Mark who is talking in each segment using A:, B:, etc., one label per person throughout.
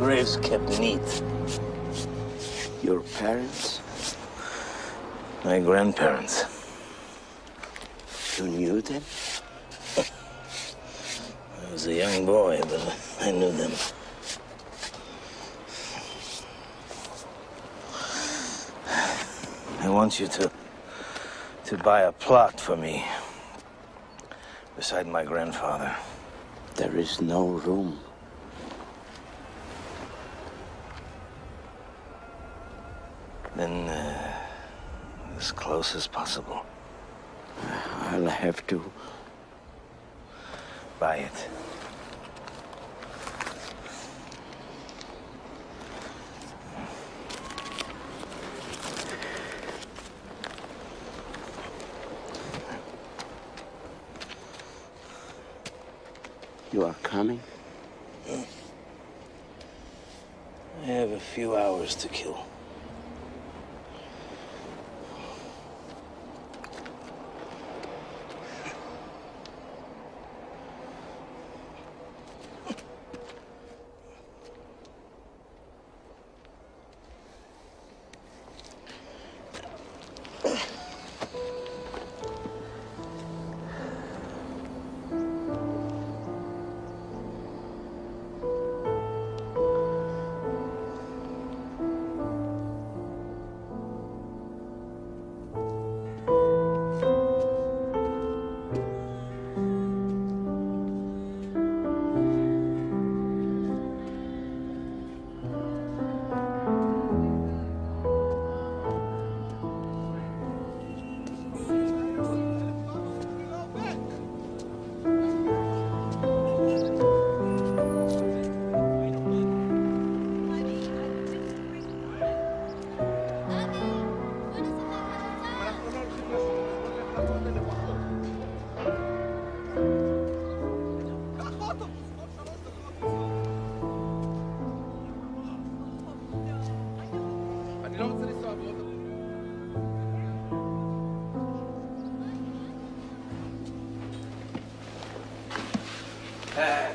A: graves kept neat.
B: Your parents?
A: My grandparents.
B: You knew them?
A: I was a young boy, but I knew them. I want you to buy a plot for me beside my grandfather.
B: There is no room.
A: Then, as close as possible.
B: I'll have to
A: buy it.
B: You are coming?
A: I have a few hours to kill.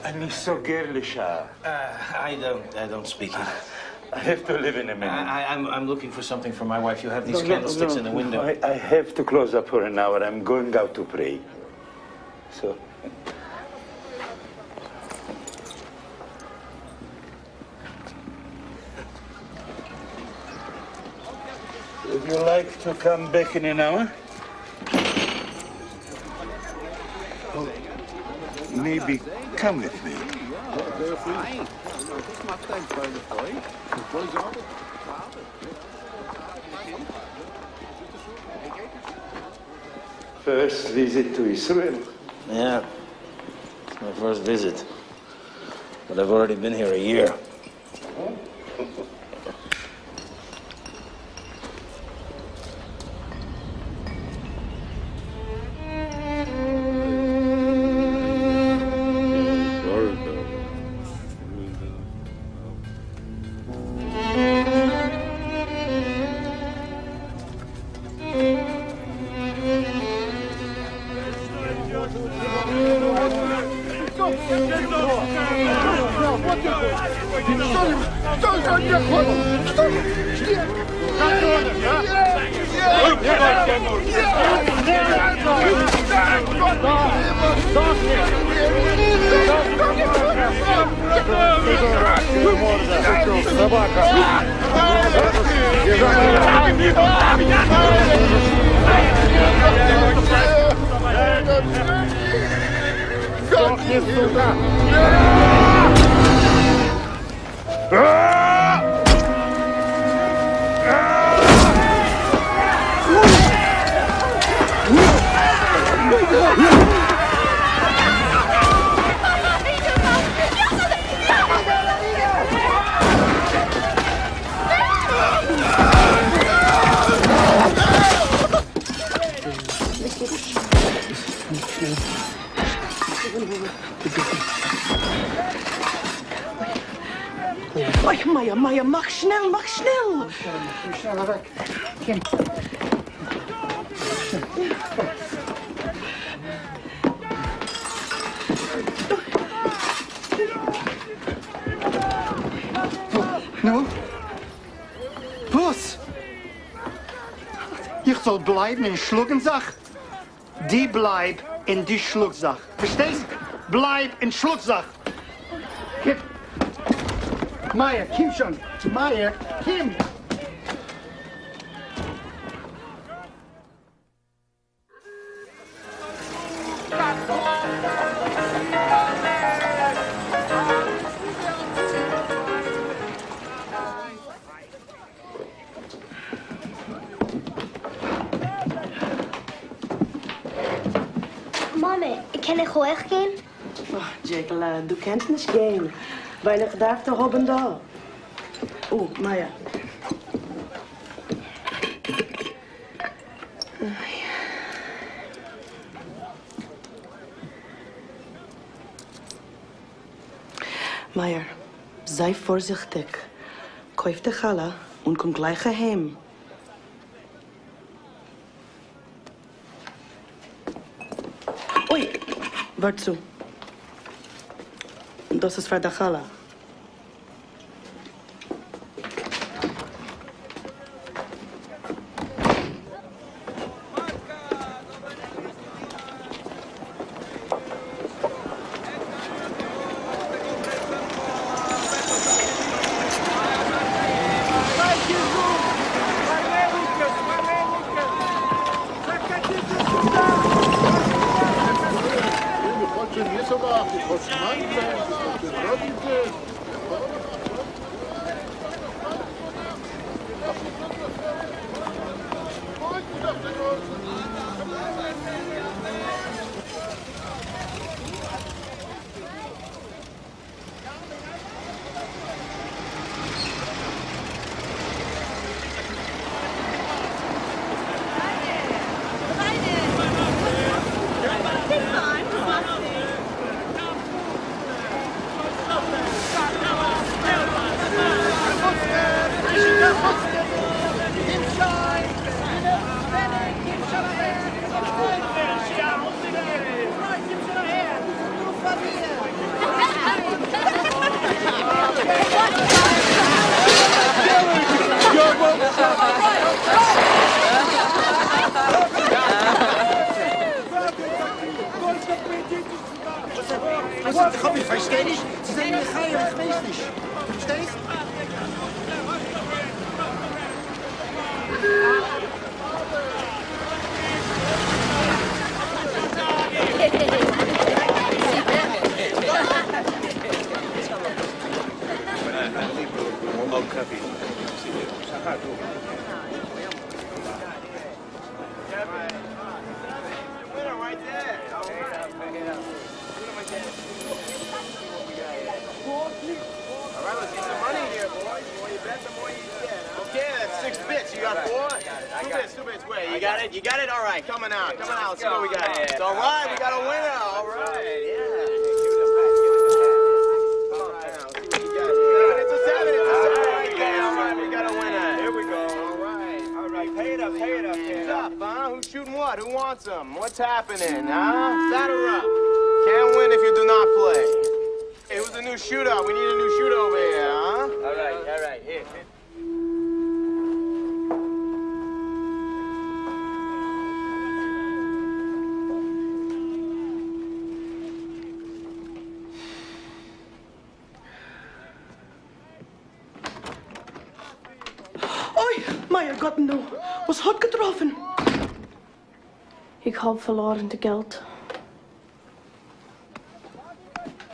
C: I'm so girlish.
A: I don't speak it.
C: I have to live in a minute.
A: I'm looking for something for my wife. You have these candlesticks in the window.
C: I have to close up for an hour. I'm going out to pray. So. Would you like to come back in an hour? Or maybe come with me. First visit to Israel.
A: Yeah, it's my first visit. But I've already been here a year.
D: Maya, mach schnell, mach schnell!
E: Schneller weg. Kim. Nu? Was? Ich soll bleiben in Schluckensach? Die bleib in die Schlucksach. Verstehst? Bleib in Schlucksach. Kim. Meier, Kim schon. Meier, Kim.
F: Mama, kann ich hochgehen?
D: Oh, Jekyll, du kannst nicht gehen, weil ich darf da oben da. Oh, Maya. Maya, sei vorsichtig. Kauf die Challah und komm gleich heim. Ui, wart zu. Das ist für die Challah.
E: Ich verstehe nicht. Sie sind mir Chai, ich weiß nicht. Verstehst?
G: You got it? All right, coming out. Let's see what we got. It's all right, we got a winner. All right, yeah. All right, now, let's see what you got. It's a 7. All right, we got a winner. Here we go. All right. Pay it up. Who's up, huh? Who's shooting what? Who wants them? What's happening, huh? Batter up. Can't win if you do not play. Hey, who's the new shooter? We need a new shooter over here, huh? All right, here.
D: Meier, Gott, du, was hat getroffen?
F: Ich habe verloren das Geld.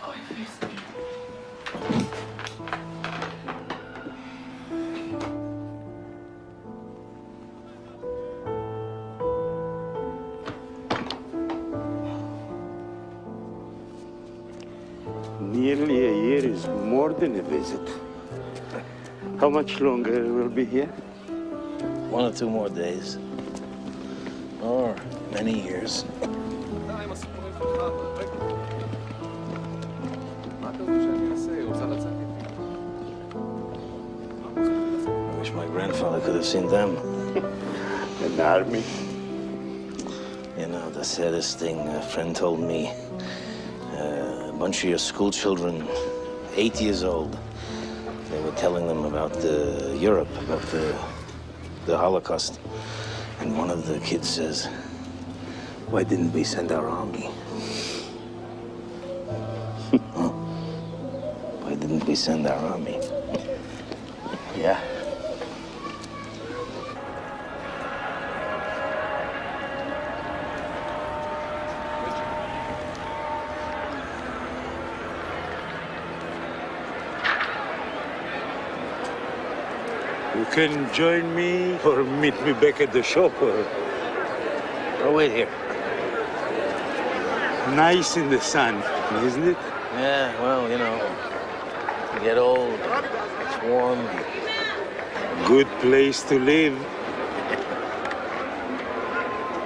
D: Oh, ich weiß nicht.
B: Nearly a year is more than a visit. How much longer will be here?
A: 1 or 2 more days. Or many years. I wish my grandfather could have seen them.
B: An army?
A: You know, the saddest thing, a friend told me, a bunch of your school children, 8 years old, They were telling them about Europe, about the Holocaust. And one of the kids says, "Why didn't we send our army?" Huh? Why didn't we send our army?
C: Yeah. You can join me or meet me back at the shop.
A: Oh, wait here.
C: Nice in the sun, isn't it?
A: Yeah, well, you know, you get old, it's warm.
C: Good place to live.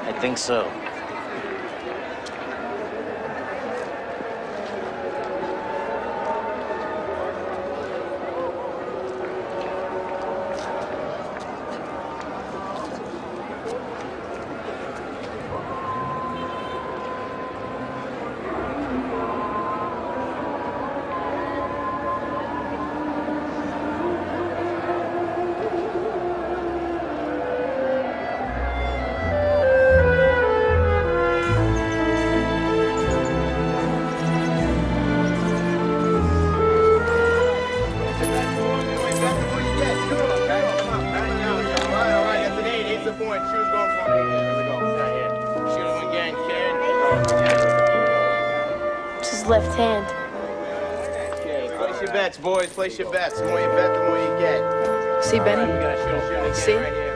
A: I think so.
F: It's his left hand.
G: Okay, place your bets, boys. Place your bets. The more you bet, the more you get.
F: See, Benny?
G: We gotta shoot again.
F: See?
G: Right here.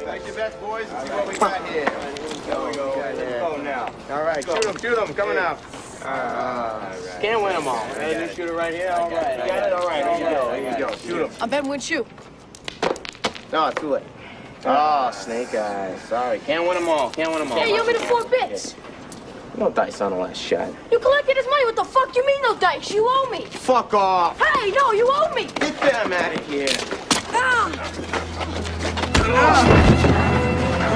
G: Place your bets, boys, and see what we got here. There we go now. All right, shoot them. Coming out. Can't win them all. Just shoot it right here. All right. You got it? All right. Here you go. Shoot them.
F: I'm betting win-shoe.
G: No, it's too late. Oh, snake eyes. Sorry. Can't win them all.
F: Hey, you owe me the 4 bits.
G: No dice on the last shot.
F: You collected his money. What the fuck you mean no dice? You owe me.
G: Fuck off.
F: Hey, no, you owe me.
G: Get them out of here.
F: Ah!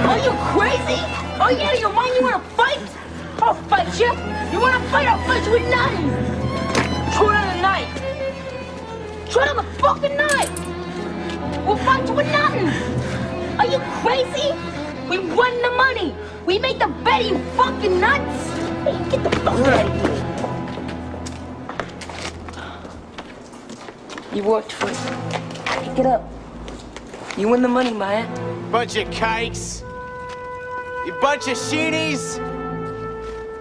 F: Are you crazy? Are you out of your mind? You want to fight? I'll fight you. You want to fight? I'll fight you with nothing. Try on the knife. Try on the fucking knife. We'll fight you with nothing. Are you crazy? We won the money. We made the bet. You fucking nuts. Hey, get the fuck out of here. You worked for it. Pick it up. You win the money, Maya.
G: Bunch of kikes. You bunch of sheenies.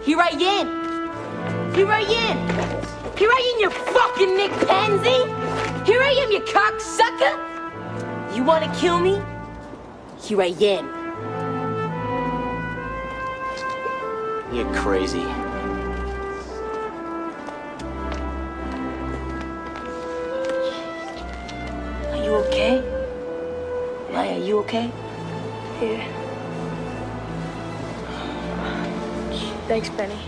F: Here I am. Here I am. Here I am, you fucking Nick Pansy. Here I am, you cocksucker. You want to kill me? Here I am.
G: You're crazy.
F: Are you okay? Maya, are you okay?
H: Yeah. Thanks, Benny.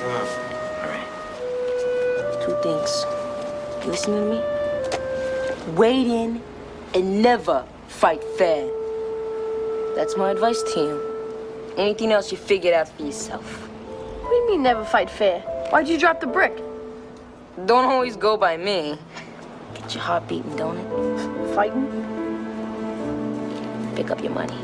F: All right. 2 things. You listening to me? Wade in and never fight fair. That's my advice to you. Anything else you figure it out for yourself.
H: What do you mean never fight fair? Why'd you drop the brick?
F: Don't always go by me. Get your heart beating, don't it?
H: Fighting?
F: Pick up your money.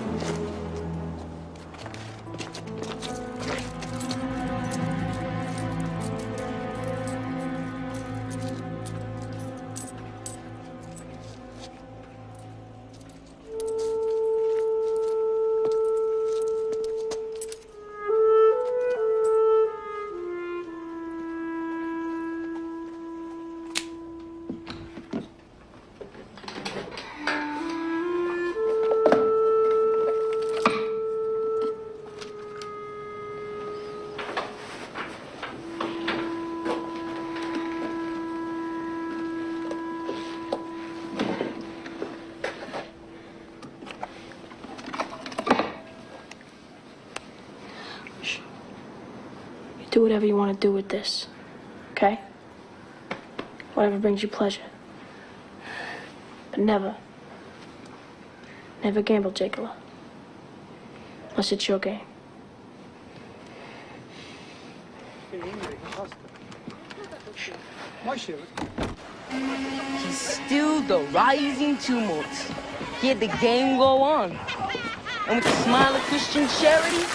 H: Do whatever you want to do with this, okay? Whatever brings you pleasure. But never gamble, Jacola. Unless it's your game.
F: He's still the rising tumult. Yet the game go on. And with the smile of Christian charity,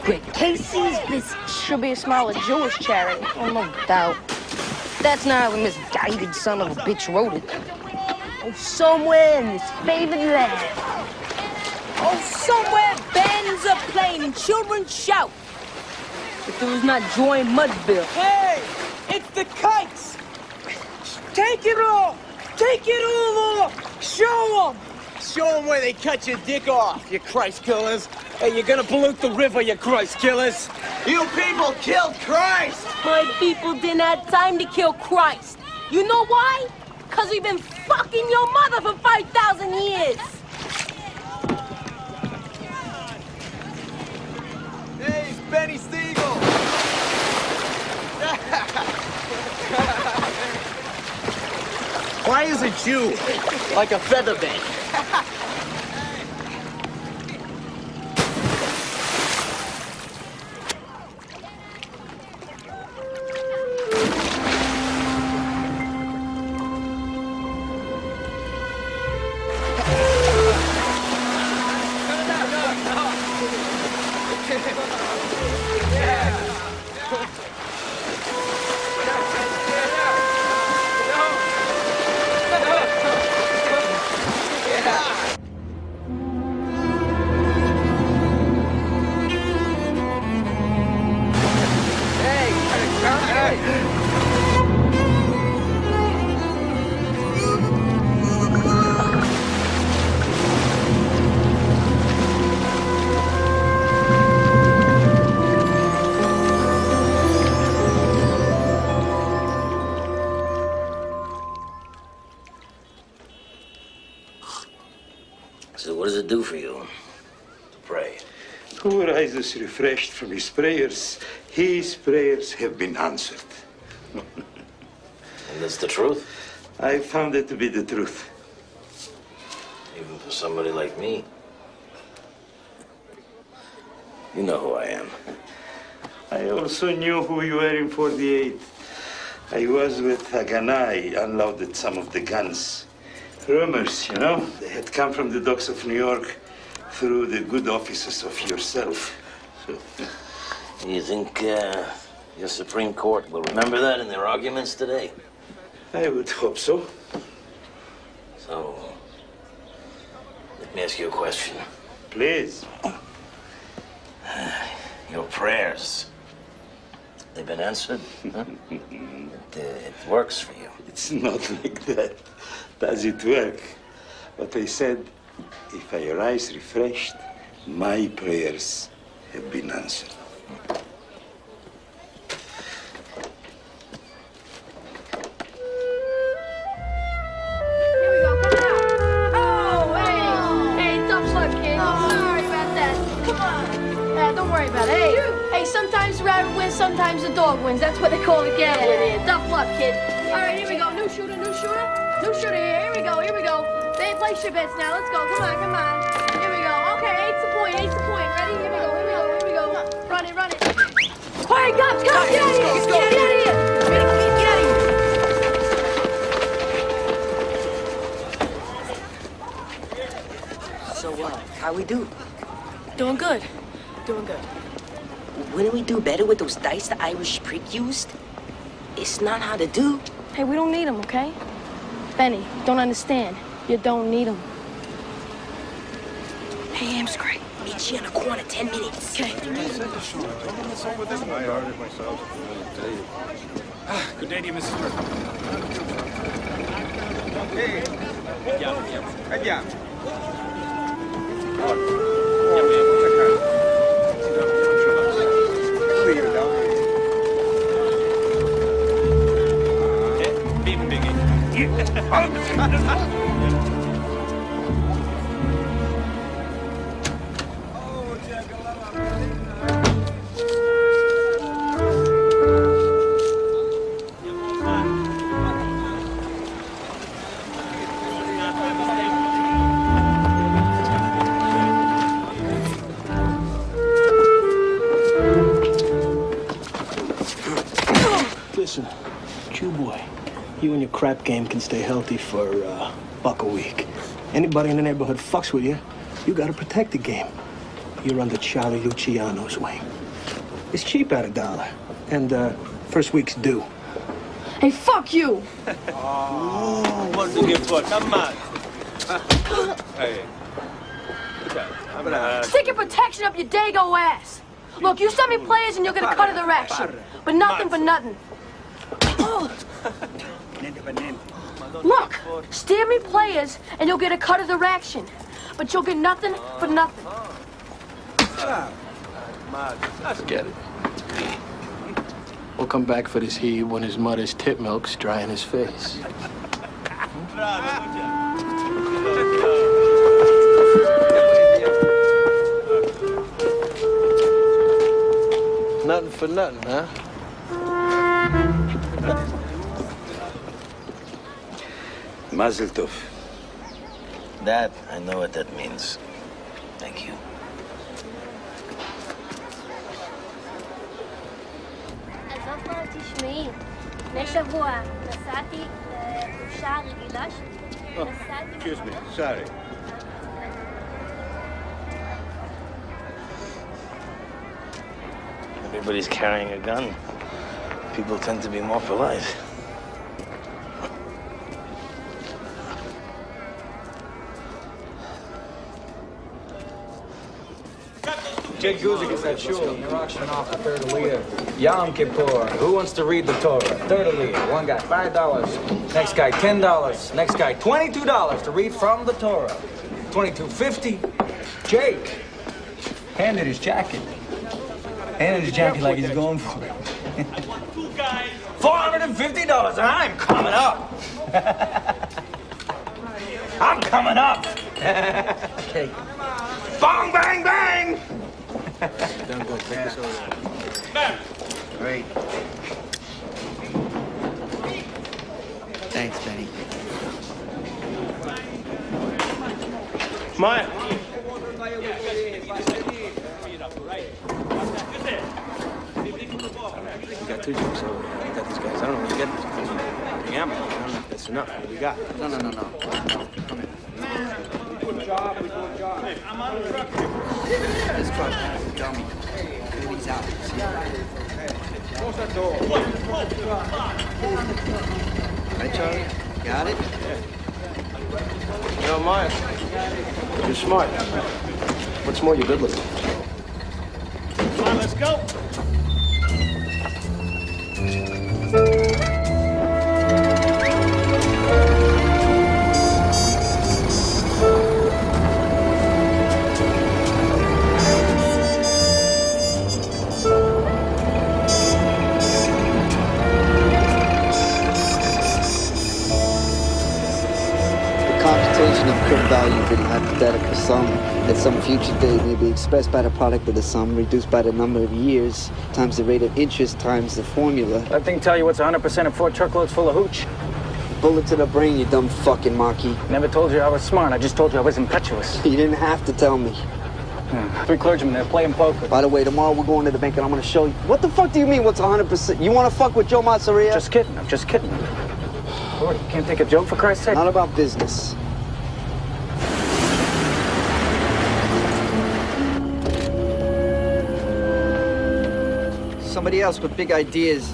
F: Greg Casey's busy.
H: Should be a smile of Jewish charity.
F: Oh, no doubt. That's not how the misguided son of a bitch wrote it. Oh, somewhere in this favored land. Oh, somewhere bands are playing and children shout. But there was not joy in Mudville.
I: Hey, it's the kites. Take it off. Take it all off. Show them. Show them where they cut your dick off, you Christ killers. Hey, you're gonna pollute the river, you Christ killers. You people killed Christ.
F: My people didn't have time to kill Christ. You know why? Because we've been fucking your mother for 5,000 years.
I: Hey, it's Benny Siegel. Why is a Jew like a feather bed?
A: So what does it do for you to pray?
C: Who rises refreshed from his prayers have been answered.
A: And that's the truth?
C: I found it to be the truth.
A: Even for somebody like me? You know who I am.
C: I also knew who you were in 48. I was with Haganah. I unloaded some of the guns. Rumors, you know, they had come from the docks of New York through the good offices of yourself. So,
A: You think your Supreme Court will remember that in their arguments today?
C: I would hope so.
A: So, let me ask you a question.
C: Please.
A: Your prayers, they've been answered? Huh? It works for you.
C: It's not like that. Does it work? But I said, if I rise refreshed, my prayers have been answered.
H: Here we go, come on. Oh, hey. Hey, tough luck, kid. Oh, sorry about that. Come on. Don't worry about it. Hey, sometimes the rabbit wins, sometimes the dog wins. That's what they call the gambling here. Tough luck, kid. All right, here we go. New shooter, new shooter. New shooter here. Here we go, here we go. They place your bets now. Let's go. Come on, come on. Here we go. Okay, eight's the point, eight's the point. Ready? Here we go, here we go, here we go. Run it, run it. All right, cops, get out of here. Get out of here. Get out of here.
J: So, how we do?
H: Doing good. Doing good.
J: Wouldn't we do better with those dice the Irish prick used? It's not how to do.
H: Hey, we don't need them, okay? Benny, don't understand. You don't need them. Hey, Amscray.
J: Meet you in a corner, 10 minutes.
H: Okay.
K: Good day to you, Mrs. Burke.
G: Andiamo.
K: Bim Biggie.
L: You and your crap game can stay healthy for $1 a week. Anybody in the neighborhood fucks with you, you gotta protect the game. You're under Charlie Luciano's wing. It's cheap at $1, and first week's due.
H: Hey, fuck you!
K: What do you put? Come on. Hey.
H: Stick your protection up your dago ass. Look, you send me players and you'll get a cut of their action. But nothing for nothing. Look, steer me players and you'll get a cut of their action. But you'll get nothing for nothing.
L: Forget it. We'll come back for this heat when his mother's tit milk's dry in his face. Nothing for nothing, huh?
C: Mazel tov.
A: That, I know what that means. Thank you.
M: תשמעי, לפני שבוע נסעתי לחופשה רגילה שלי.
B: Excuse me, sorry.
A: Everybody's carrying a gun. People tend to be more polite.
N: Jake Guzik is at shul. You're auctioning off the third Aliyah. Yom Kippur. Who wants to read the Torah? Third Aliyah. One guy, $5. Next guy, $10. Next guy, $22 to read from the Torah. $22.50. Jake handed his jacket. Handed his jacket like he's going for it. $450, and I'm coming up. I'm coming up. Okay. Bong, bang, bang.
L: Don't go take this over.
N: Great. Thanks, Benny.
E: Maya.
L: We got 2 jokes over there. We got these guys. I don't know where you get these guys. Gamble. I don't know if that's enough. What do we got?
N: No. Come in. Good job. I'm on the truck. This truck has a dummy. He's out. Close that door. Right, Charlie? Got it?
L: Yo, Maya. You're smart. What's more, you're good looking.
E: Come on, let's go.
O: Value being hypothetical sum at some future date may be expressed by the product of the sum reduced by the number of years times the rate of interest times the formula.
N: That thing tell you what's 100% of 4 truckloads full of hooch?
O: Bullet to the brain, you dumb fucking Marquis.
N: Never told you I was smart. I just told you I was impetuous.
O: You didn't have to tell me.
N: 3 clergymen there playing poker.
O: By the way, tomorrow we're going to the bank and I'm going to show you. What the fuck do you mean what's 100%? You want to fuck with Joe Mazzaria?
N: Just kidding. I'm just kidding. Lord, you can't take a joke for Christ's sake?
O: Not about business. Somebody else with big ideas.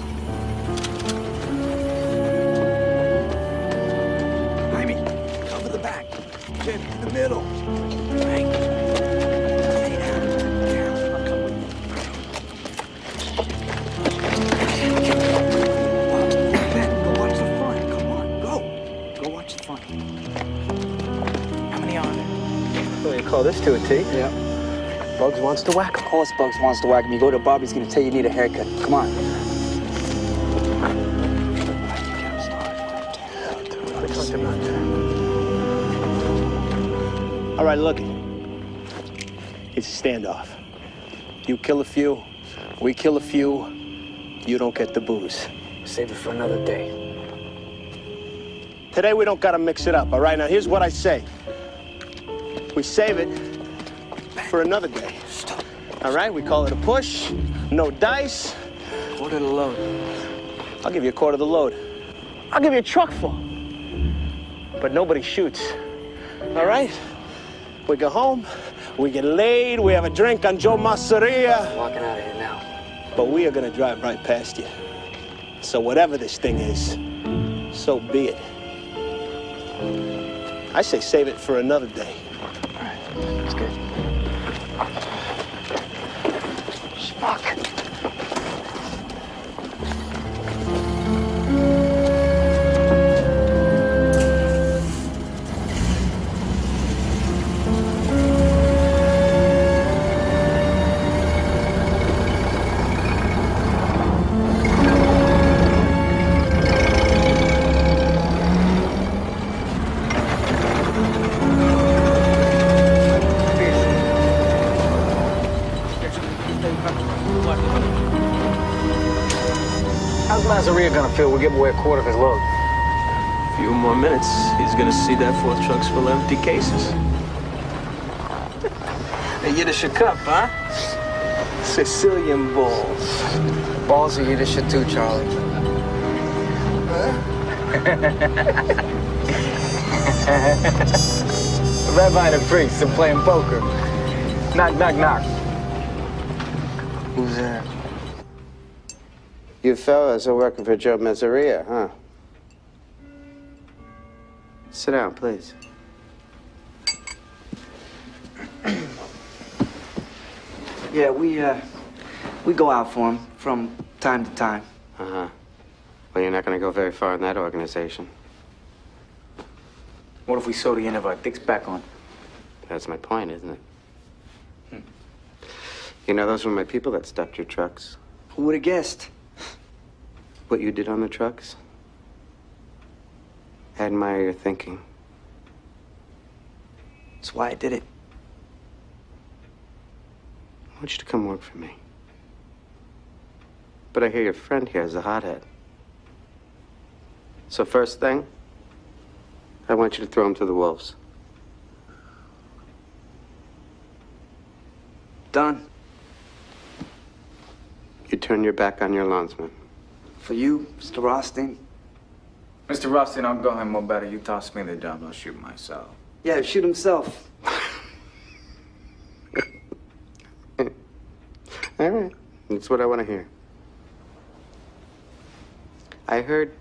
N: Jaime, cover the back. Jim, in the middle. Hey. Lay down. Here, I'll come with you. Ben, go watch the front. Come on, go. Go watch the front. How many are there?
L: Well, you call this to a T?
O: Yeah.
L: Bugs wants to whack him.
O: Of course Bugs wants to whack him. You go to Bobby's gonna tell you need a haircut. Come on.
E: All right, look. It's a standoff. You kill a few, we kill a few, you don't get the booze.
L: Save it for another day.
E: Today we don't gotta mix it up, all right? Now here's what I say. We save it for another day.
L: Stop.
E: All right, we call it a push, no dice.
L: Quarter the load.
E: I'll give you a quarter of the load.
L: I'll give you a truck full. But nobody shoots. All right? We go home, we get laid, we have a drink on Joe Masseria.
O: I'm walking out of here now.
L: But we are gonna drive right past you. So whatever this thing is, so be it. I say save it for another day.
O: All right, that's good.
L: Fuck.
N: How's Masseria gonna feel? We'll give away a quarter of his load.
K: A few more minutes, he's gonna see that fourth truck's full of empty cases.
N: Hey, Yiddish cup, huh?
L: Sicilian balls.
O: Balls are Yiddish too, Charlie.
N: Rabbi and a priest are playing poker. Knock, knock, knock.
O: Who's there?
B: You fellas are working for Joe Masseria, huh? Sit down, please.
O: Yeah, we go out for him from time to time.
B: Uh-huh. Well, you're not going to go very far in that organization.
N: What if we sew the end of our dicks back on?
B: That's my point, isn't it? You know, those were my people that stopped your trucks.
O: Who would have guessed?
B: What you did on the trucks? I admire your thinking.
O: That's why I did it.
B: I want you to come work for me. But I hear your friend here is a hothead. So first thing, I want you to throw him to the wolves.
O: Done.
B: You turn your back on your lawnsman.
O: For you, Mr. Rothstein?
N: Mr. Rothstein, I'll go him or better. You toss me the job, I'll shoot myself.
O: Yeah, shoot himself.
B: All right. That's what I want to hear. I heard...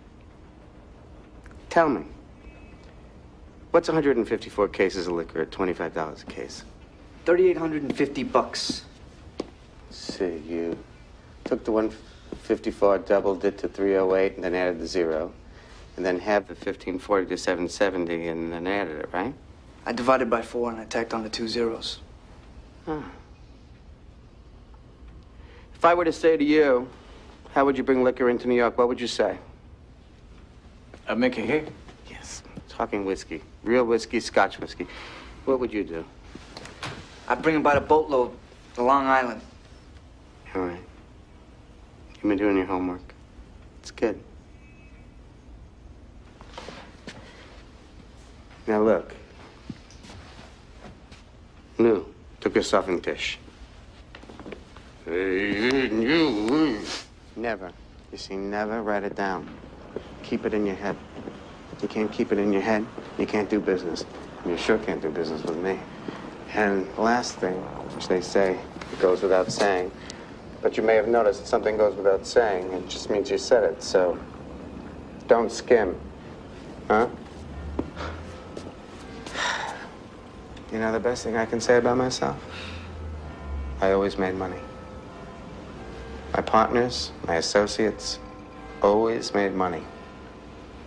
B: Tell me. What's 154 cases of liquor at $25 a case?
O: $3,850.
B: See, you took the 154, doubled it to 308, and then added the 0. And then halved the 1540 to 770, and then added it, right?
O: I divided by 4 and I tacked on the 2 zeros.
B: Huh. If I were to say to you, how would you bring liquor into New York, what would you say?
N: I'd make it here.
B: Yes. Talking whiskey. Real whiskey, Scotch whiskey. What would you do?
O: I'd bring him by the boatload to Long Island.
B: All right. You've been doing your homework. It's good. Now look. Lou, took yourself in tish. Never. You see, never write it down. Keep it in your head. You can't keep it in your head, you can't do business. And you sure can't do business with me. And the last thing, which they say, it goes without saying, but you may have noticed something goes without saying, it just means you said it, so don't skim. Huh? You know the best thing I can say about myself? I always made money. My partners, my associates, always made money.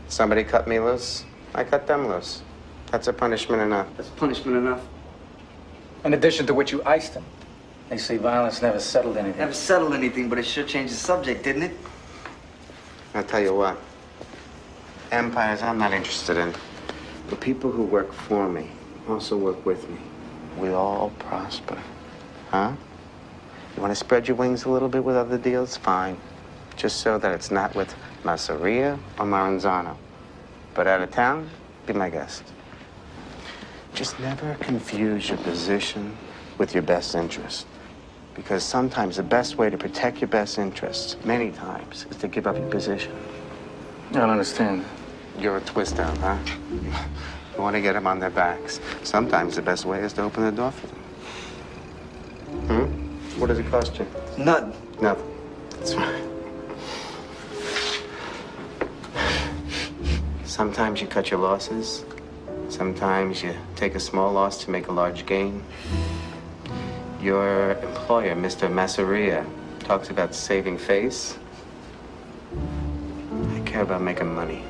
B: Somebody cut me loose, I cut them loose. That's a punishment enough.
O: That's punishment enough.
N: In addition to which you iced him. They say violence never settled anything.
O: Never settled anything, but it sure changed the subject, didn't it?
B: I'll tell you what. Empires I'm not interested in. The people who work for me also work with me. We all prosper. Huh? You want to spread your wings a little bit with other deals? Fine. Just so that it's not with Masseria or Maranzano. But out of town, be my guest. Just never confuse your position with your best interest. Because sometimes the best way to protect your best interests, many times, is to give up your position. I don't understand. You're a twister, huh? You want to get them on their backs. Sometimes the best way is to open the door for them. What does it cost you?
O: None.
B: Nothing. That's right. Sometimes you cut your losses. Sometimes you take a small loss to make a large gain. Your employer, Mr. Masseria, talks about saving face. I care about making money.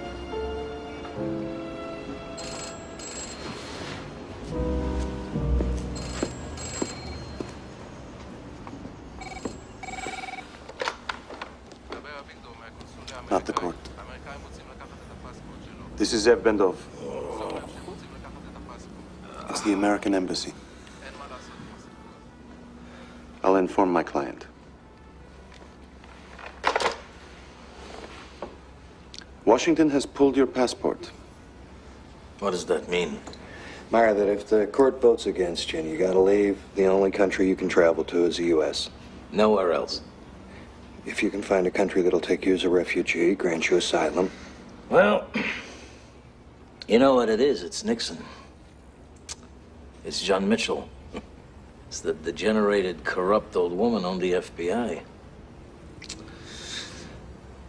P: Not the court. This is Zev Bendov. It's the American Embassy. I'll inform my client. Washington has pulled your passport.
A: What does that mean?
L: Myra, that if the court votes against you and you gotta leave, the only country you can travel to is the U.S.
A: Nowhere else.
L: If you can find a country that'll take you as a refugee, grant you asylum.
A: Well, you know what it is? It's Nixon. It's John Mitchell. It's the degenerated, corrupt old woman on the FBI.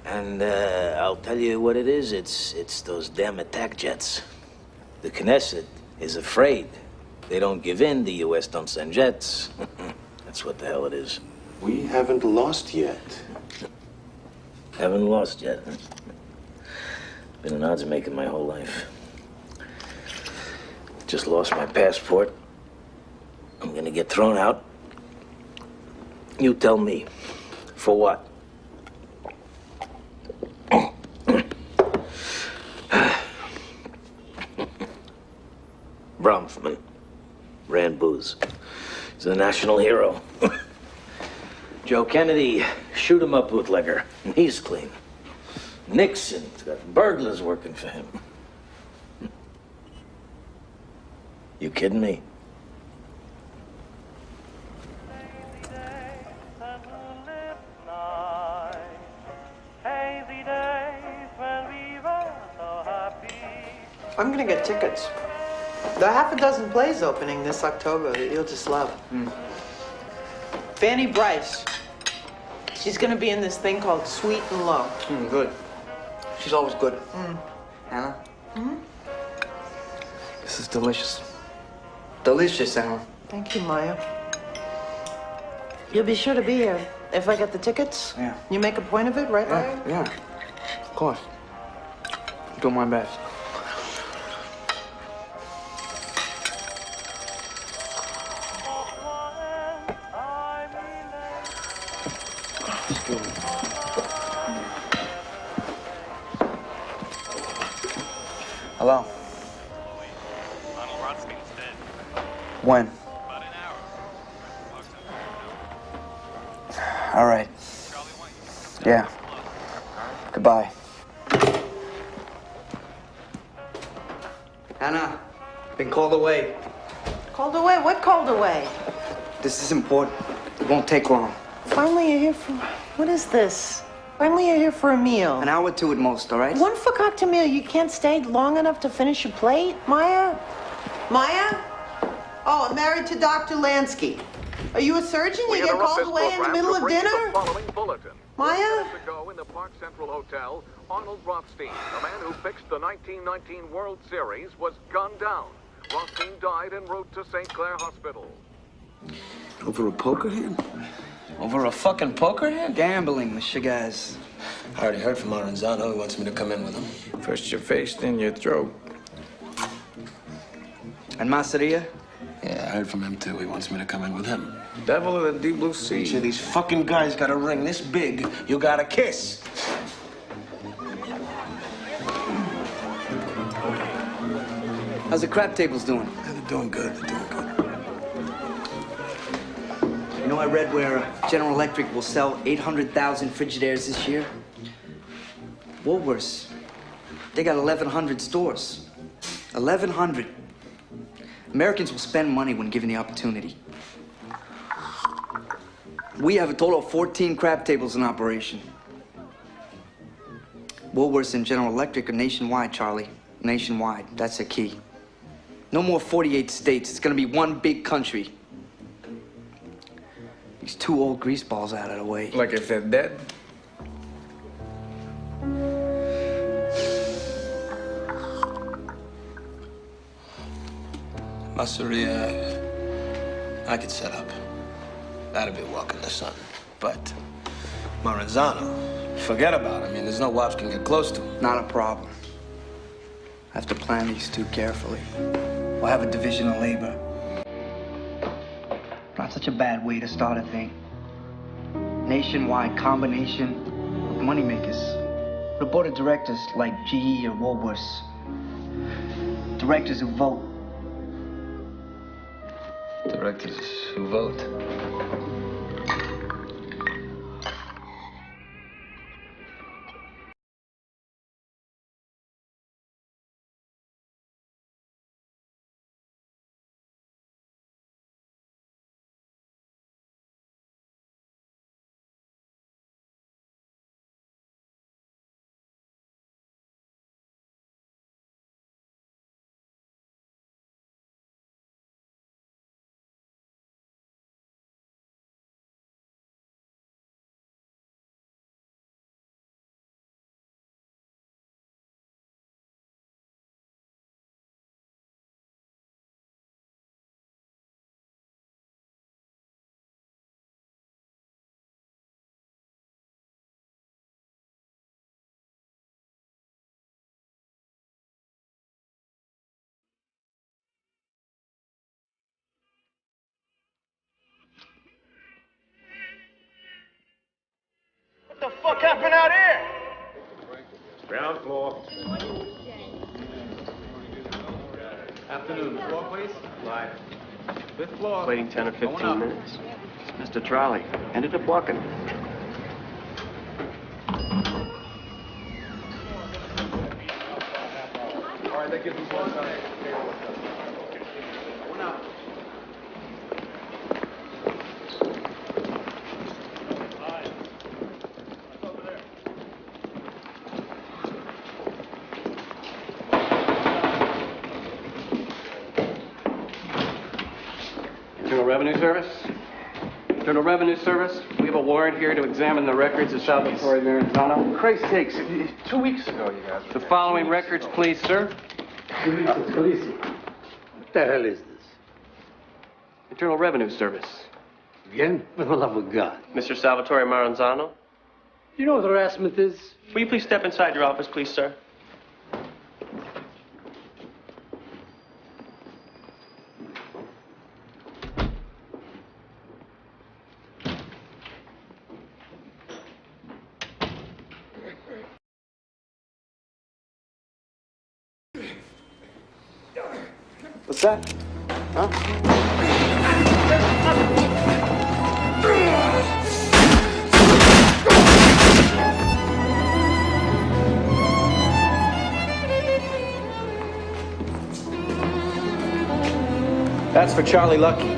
A: And I'll tell you what it is. It's those damn attack jets. The Knesset is afraid. They don't give in. The U.S. don't send jets. That's what the hell it is.
P: We haven't lost yet.
A: Haven't lost yet. Been an odds maker my whole life. Just lost my passport. I'm gonna get thrown out. You tell me. For what? Bronfman ran booze. He's a national hero. Joe Kennedy, shoot him up bootlegger. He's clean. Nixon's got burglars working for him. You kidding me?
Q: I'm gonna get tickets. There are half a dozen plays opening this October that you'll just love. Fanny Bryce. She's gonna be in this thing called Sweet and Low.
O: Good. She's always good. Anna? This is delicious. Delicious, Anna.
Q: Thank you, Maya. You'll be sure to be here if I get the tickets.
O: Yeah.
Q: You make a point of it, right, Maya?
O: Yeah, of course. I'm doing my best. Hello. When? All right. Yeah. Goodbye. Anna, been called away.
Q: Called away? What called away?
O: This is important. It won't take long.
Q: Finally, you're here for... What is this? Finally, you're here for a meal.
O: An hour or two at most, all right?
Q: One fakakta meal. You can't stay long enough to finish your plate? Maya? Maya? Oh, I'm married to Dr. Lansky. Are you a surgeon? You get called away in the middle of dinner? Maya?
R: Ago in the Park Central Hotel, Arnold Rothstein, a man who fixed the 1919 World Series, was gunned down. Rothstein died en route to St. Clair Hospital.
L: Over a poker hand?
K: Over a fucking poker hand?
O: Gambling, Mr. Guys.
K: I already heard from Aranzano. He wants me to come in with him.
N: First your face, then your throat.
O: And Masseria?
K: Yeah, I heard from him too. He wants me to come in with him.
N: Devil of the deep blue sea.
L: Each of these fucking guys got a ring this big, you gotta kiss.
O: How's the crap tables doing?
L: Yeah, they're doing good. They're doing good.
O: You know, I read where General Electric will sell 800,000 Frigidaires this year. Woolworths, they got 1,100 stores. 1,100. Americans will spend money when given the opportunity. We have a total of 14 crab tables in operation. Woolworths and General Electric are nationwide, Charlie. Nationwide. That's the key. No more 48 states. It's gonna be one big country. These two old greaseballs out of the way.
N: Like if they're dead?
L: Masseria, I could set up. That'd be a walk in the sun. But Maranzano, forget about it. I mean, there's no wops can get close to him.
O: Not a problem. I have to plan these two carefully. We'll have a division of labor. Not such a bad way to start a thing. Nationwide combination of moneymakers. The board of directors like GE or Woolworths. Directors who vote.
N: Directors who vote.
G: What the fuck happened out here?
K: Ground floor.
S: Afternoon. Floor, please.
K: Live.
S: Fifth floor.
K: Waiting 10 or 15 minutes. Mr. Trolley ended up walking.
S: All right, that gives us one time. One out.
K: Internal Revenue Service? Internal Revenue Service, we have a warrant here to examine the records of Salvatore Maranzano.
S: Christ sakes, 2 weeks ago you guys were
K: The following records, please, sir.
S: What the hell is this?
K: Internal Revenue Service.
S: Again? For the love of God.
K: Mr. Salvatore Maranzano?
S: You know what harassment is?
K: Will you please step inside your office, please, sir?
B: What's that? Huh?
L: That's for Charlie Lucky.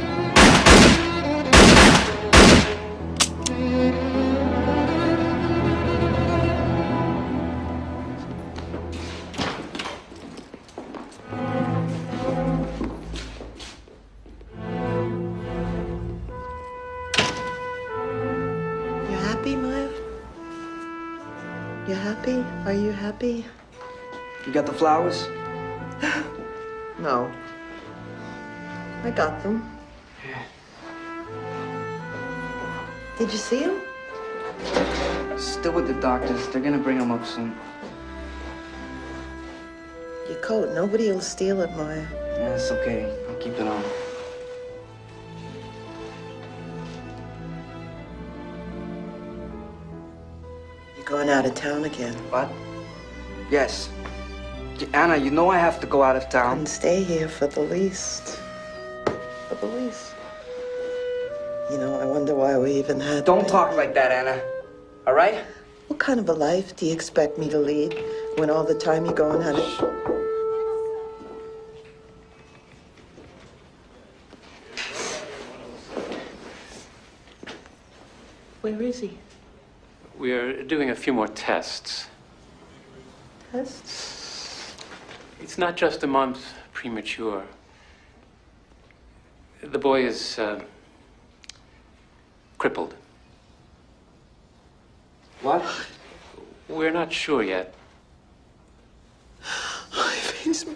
Q: You happy, Maya? You happy? Are you happy?
O: You got the flowers?
Q: No. I got them.
O: Yeah.
Q: Did you see them?
O: Still with the doctors. They're gonna bring them up soon.
Q: Your coat. Nobody will steal it, Maya.
O: Yeah, it's okay. I'll keep it on.
Q: You're going out of town again.
O: What? Yes. Anna, you know I have to go out of town.
Q: And stay here for the least. For the least. You know, I wonder why we even had...
O: Don't talk like that, Anna. All right?
Q: What kind of a life do you expect me to lead when all the time you're going out of... Where is he?
K: We are doing a few more tests.
Q: test?
K: It's not just a month premature. The boy is crippled.
Q: What?
K: We're not sure yet.
Q: Face me.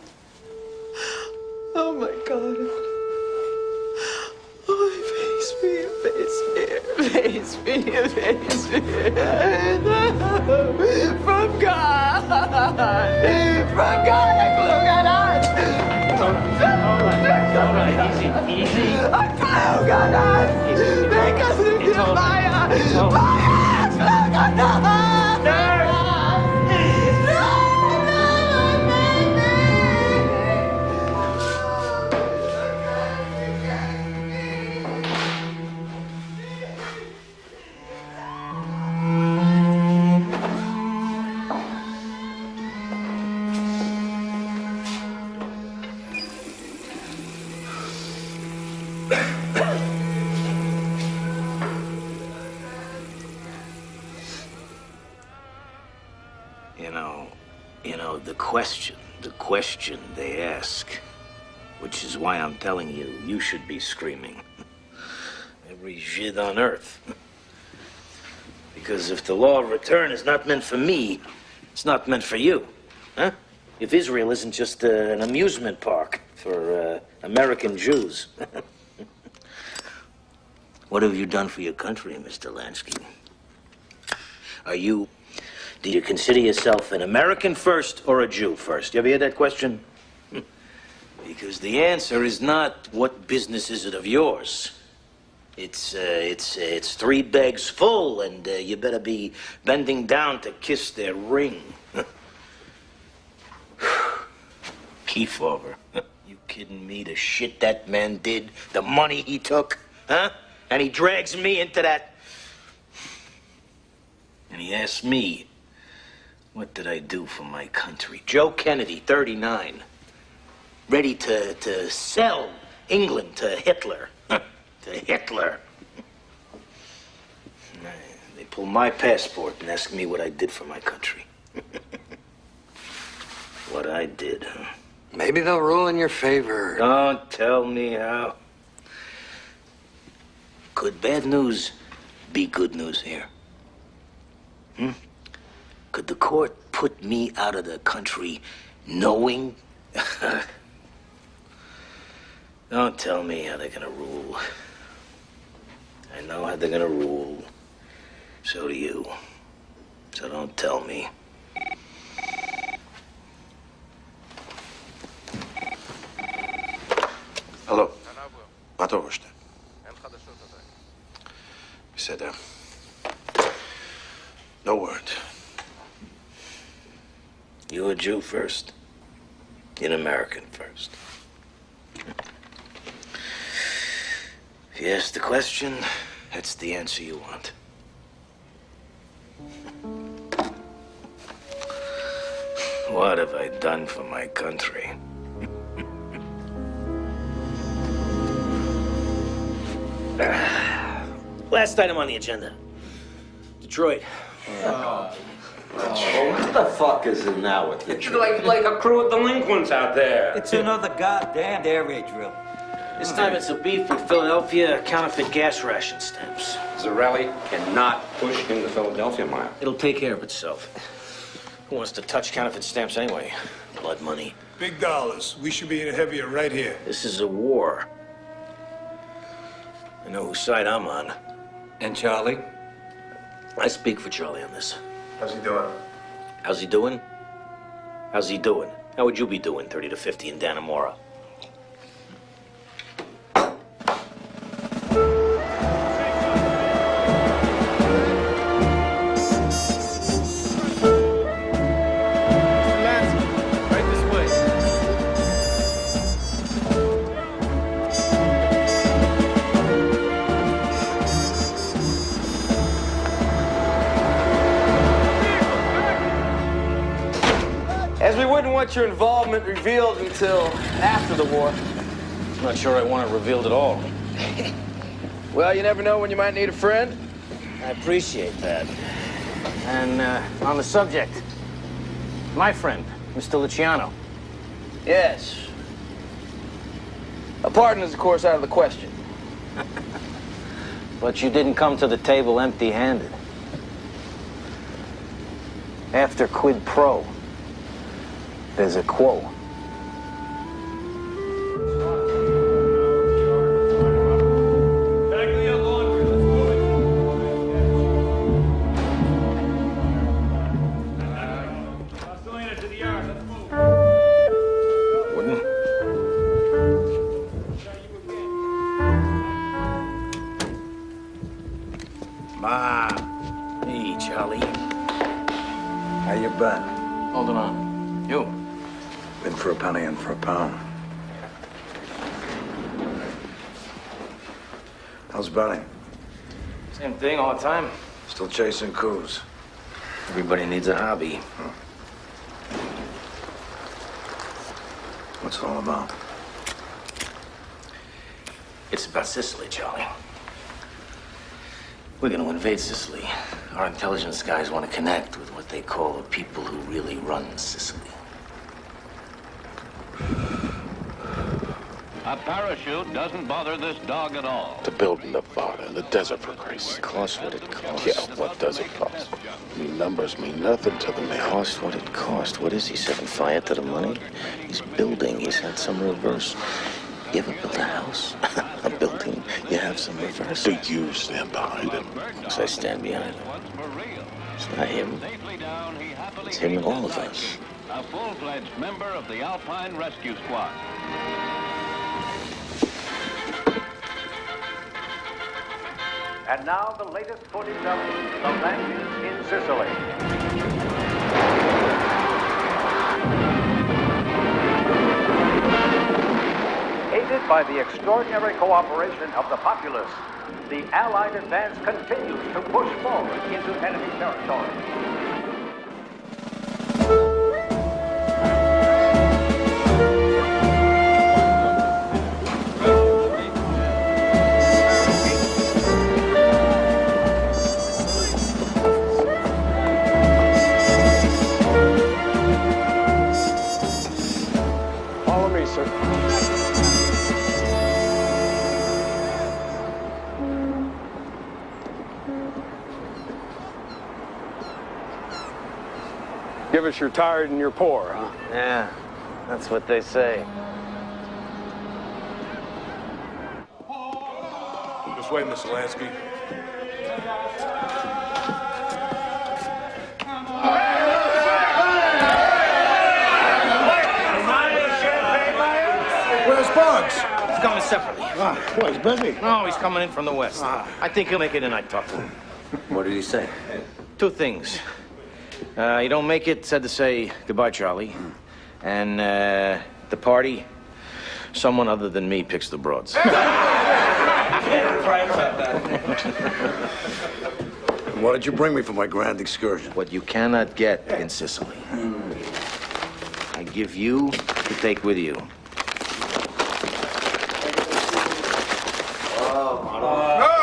Q: Oh my God. Oh, face me. From God. From God, look at us.
K: All right, easy.
Q: Oh God. Make us look at Maya. Maya, look at
A: You know, the question they ask, which is why I'm telling you, you should be screaming. Every Žid on earth. Because if the law of return is not meant for me, it's not meant for you, huh? If Israel isn't just an amusement park for American Jews. What have you done for your country, Mr. Lansky? Do you consider yourself an American first or a Jew first? You ever hear that question? Because the answer is not, what business is it of yours? It's 3 bags full, and you better be bending down to kiss their ring. Kefauver. You kidding me? The shit that man did, the money he took, huh? And he drags me into that. And he asks me, what did I do for my country? Joe Kennedy, 39, ready to sell England to Hitler. To Hitler. They pull my passport and ask me what I did for my country. What I did, huh?
T: Maybe they'll rule in your favor.
A: Don't tell me how. Could bad news be good news here? Could the court put me out of the country knowing? Don't tell me how they're gonna rule. I know how they're gonna rule. So do you. So don't tell me.
P: Hello. מה אתה ראשת? בסדר. No word.
A: You a Jew first. An American first. If you ask the question, that's the answer you want. What have I done for my country? Last item on the agenda. Detroit.
U: What the fuck is it now with you?
N: It's like a crew of delinquents out there.
U: It's another goddamn air raid drill.
A: This time it's a beef with Philadelphia counterfeit gas ration stamps.
N: Zarelli cannot push into Philadelphia, Maya.
A: It'll take care of itself. Who wants to touch counterfeit stamps anyway? Blood money.
V: Big dollars. We should be in heavier right here.
A: This is a war. I know whose side I'm on.
U: And Charlie?
A: I speak for Charlie on this.
V: How's he doing?
A: How's he doing? How's he doing? How would you be doing 30 to 50 in Dannemora?
I: As we wouldn't want your involvement revealed until after the war.
A: I'm not sure I want it revealed at all.
I: Well, you never know when you might need a friend.
A: I appreciate that. And on the subject, My friend, Mr. Luciano.
I: Yes. A pardon is, of course, out of the question.
A: But you didn't come to the table empty-handed. After quid pro, there's a quo. Hey, Charlie.
P: How you been?
A: Holding on. You?
P: Been for a penny and for a pound. How's Benny?
A: Same thing all the time.
P: Still chasing coups.
A: Everybody needs a hobby.
P: What's it all about?
A: It's about Sicily, Charlie. We're going to invade Sicily. Our intelligence guys want to connect with what they call the people who really run Sicily.
D: A parachute doesn't bother this dog at all.
F: To build Nevada in the desert, for Christ's sake.
A: Cost what it costs.
F: Yeah, what does it cost? Numbers mean nothing to the man.
A: Cost what it cost. What is he, setting fire to the money? He's building. He's had some reverse. You ever build a house? A building? You have some reverse.
F: Do you stand behind him?
A: Yes, I stand behind him. It's not him. It's him and all of us.
D: A full-fledged member of the Alpine Rescue Squad.
R: And now the latest footage of the Lansky in Sicily. Aided by the extraordinary cooperation of the populace, the Allied advance continues to push forward into enemy territory.
L: Follow me, sir. Give us you're tired and you're poor, huh?
A: Yeah, that's what they say.
V: This way, Mr. Lansky.
A: Where's Bugs? He's coming separately.
V: What, he's busy?
A: No, he's coming in from the west. I think he'll make it in. I talked to him.
U: What did he say?
A: Two things. You don't make it, said to say goodbye, Charlie. And the party, someone other than me picks the broads.
P: What did you bring me for my grand excursion?
A: What you cannot get in Sicily. I give you to take with you.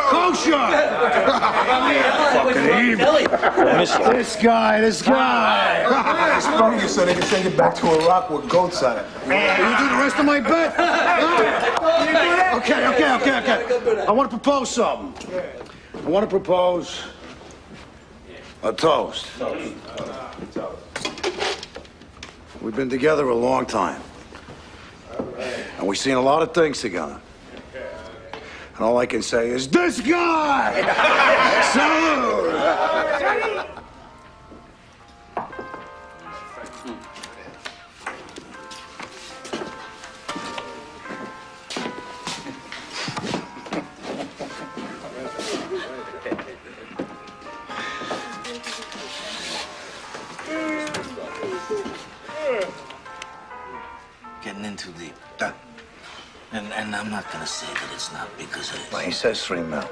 V: Kosher! Fucking evil. This guy. I sprung you so they can send you back to Iraq with goats on it. You do the rest of my bet? Okay. I want to propose something. I want to propose a toast. We've been together a long time. And we've seen a lot of things together. And all I can say is, this guy! Salute!
A: Getting in too deep. And I'm not gonna say that it's not because of...
P: Well, he says 3 mil.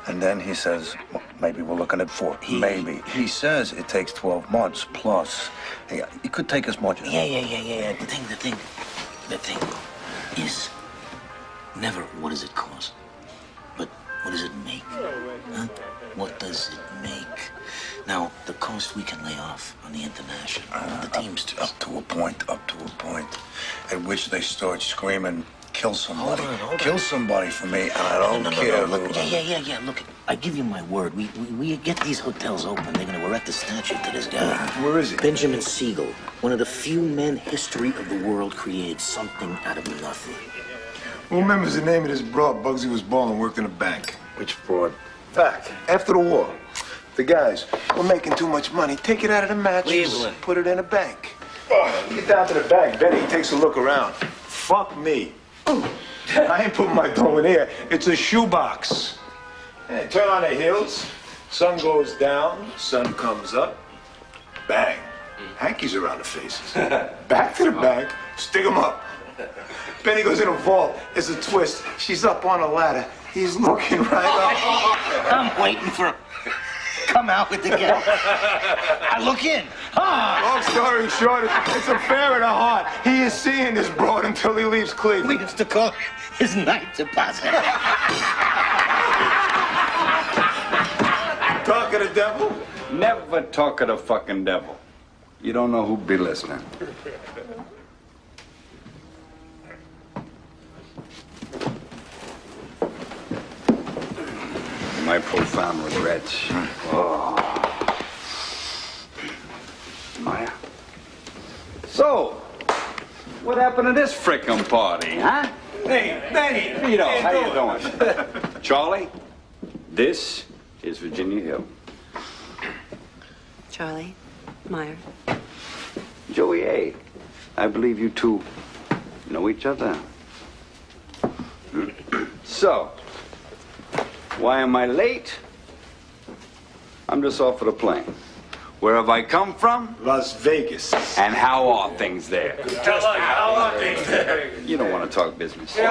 P: And then he says, well, maybe we're looking at 4. Maybe. He says it takes 12 months plus. Hey, it could take as much as...
A: Yeah. The thing is never what does it cost, but What does it make? Huh? What does it make? Now, the coast we can lay off on the international, the Teamsters.
P: Up to a point, at which they start screaming, kill somebody.
A: Hold on.
P: Kill somebody for me, and I don't care.
A: Look, yeah. Look, I give you my word. We get these hotels open. They're going to erect a statue to this guy.
P: Where is he?
A: Benjamin Siegel, one of the few men history of the world created something out of nothing.
F: Who remembers the name of this broad? Bugsy was bald and worked in a bank.
P: Which fraud?
F: Back, after the war. The guys were making too much money. Take it out of the mattress,
A: Cleveland.
F: put it in a bank. Get down to the bank, Benny. He takes a look around. Fuck me. I ain't putting my dough in here. It's a shoebox. Hey, turn on the heels. Sun goes down, sun comes up. Bang. Hankies around the faces. Back to the bank, stick 'em up. Benny goes in a vault. There's a twist. She's up on a ladder. He's looking right up.
A: I'm waiting for him. Come out with the guy. I look in.
F: Long story short, it's a affair of the heart. He is seeing this broad until he leaves Cleveland.
A: We used to call his night deposit.
F: Talk of the devil?
H: Never talk of the fucking devil. You don't know who'd be listening. My profound regrets. Oh. Maya. So, what happened to this frickin' party, huh?
F: Hey, Benny.
H: Vito, how you doing? Charlie, this is Virginia Hill.
J: Charlie, Meyer.
H: Joey A., I believe you two know each other. So, why am I late? I'm just off of the plane. Where have I come from?
F: Las Vegas.
H: And how are things there?
F: Just how are things there?
H: You don't want to talk business.
F: We do.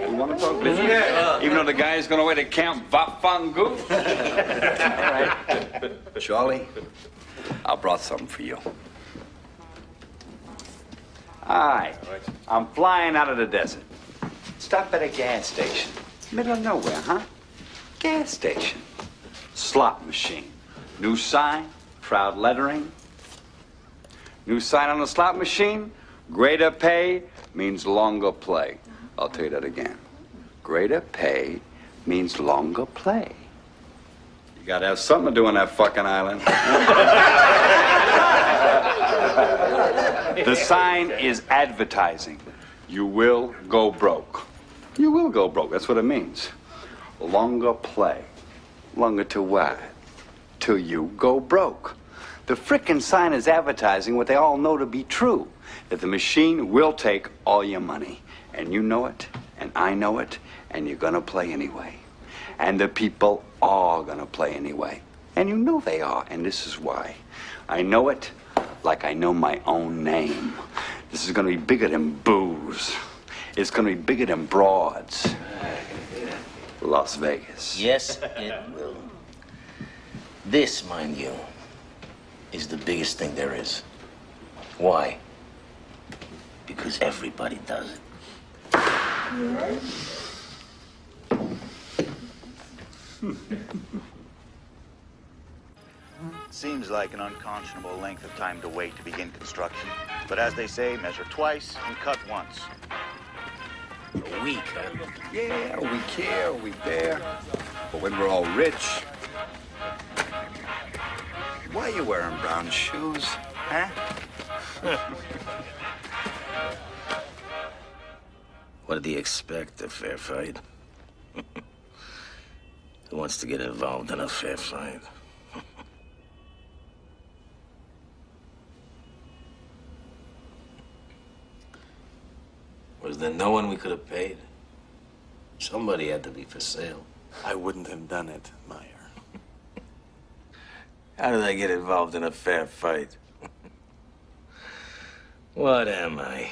H: You want to talk business?
F: Yeah.
H: Even though the guy's going away to Camp Vafangu? All right. Charlie, I brought something for you. All right. I'm flying out of the desert. Stop at a gas station. Middle of nowhere, huh? Gas station. Slot machine. New sign, proud lettering. New sign on the slot machine, greater pay means longer play. I'll tell you that again. Greater pay means longer play. You gotta have something to do on that fucking island. The sign is advertising. You will go broke. You will go broke, that's what it means. Longer play. Longer to what? Till you go broke. The frickin' sign is advertising what they all know to be true. That the machine will take all your money. And you know it, and I know it, and you're gonna play anyway. And the people are gonna play anyway. And you know they are, and this is why. I know it like I know my own name. This is gonna be bigger than booze. It's gonna be bigger than broads. Las Vegas.
A: Yes, it will. This, mind you, is the biggest thing there is. Why? Because everybody does it.
W: Seems like an unconscionable length of time to wait to begin construction. But as they say, measure twice and cut once.
A: A week, huh?
H: Yeah, we care, we bear. But when we're all rich, why are you wearing brown shoes, huh?
A: What do you expect, a fair fight? Who wants to get involved in a fair fight? Was there no one we could have paid? Somebody had to be for sale.
X: I wouldn't have done it, Meyer.
A: How did I get involved in a fair fight? What am I?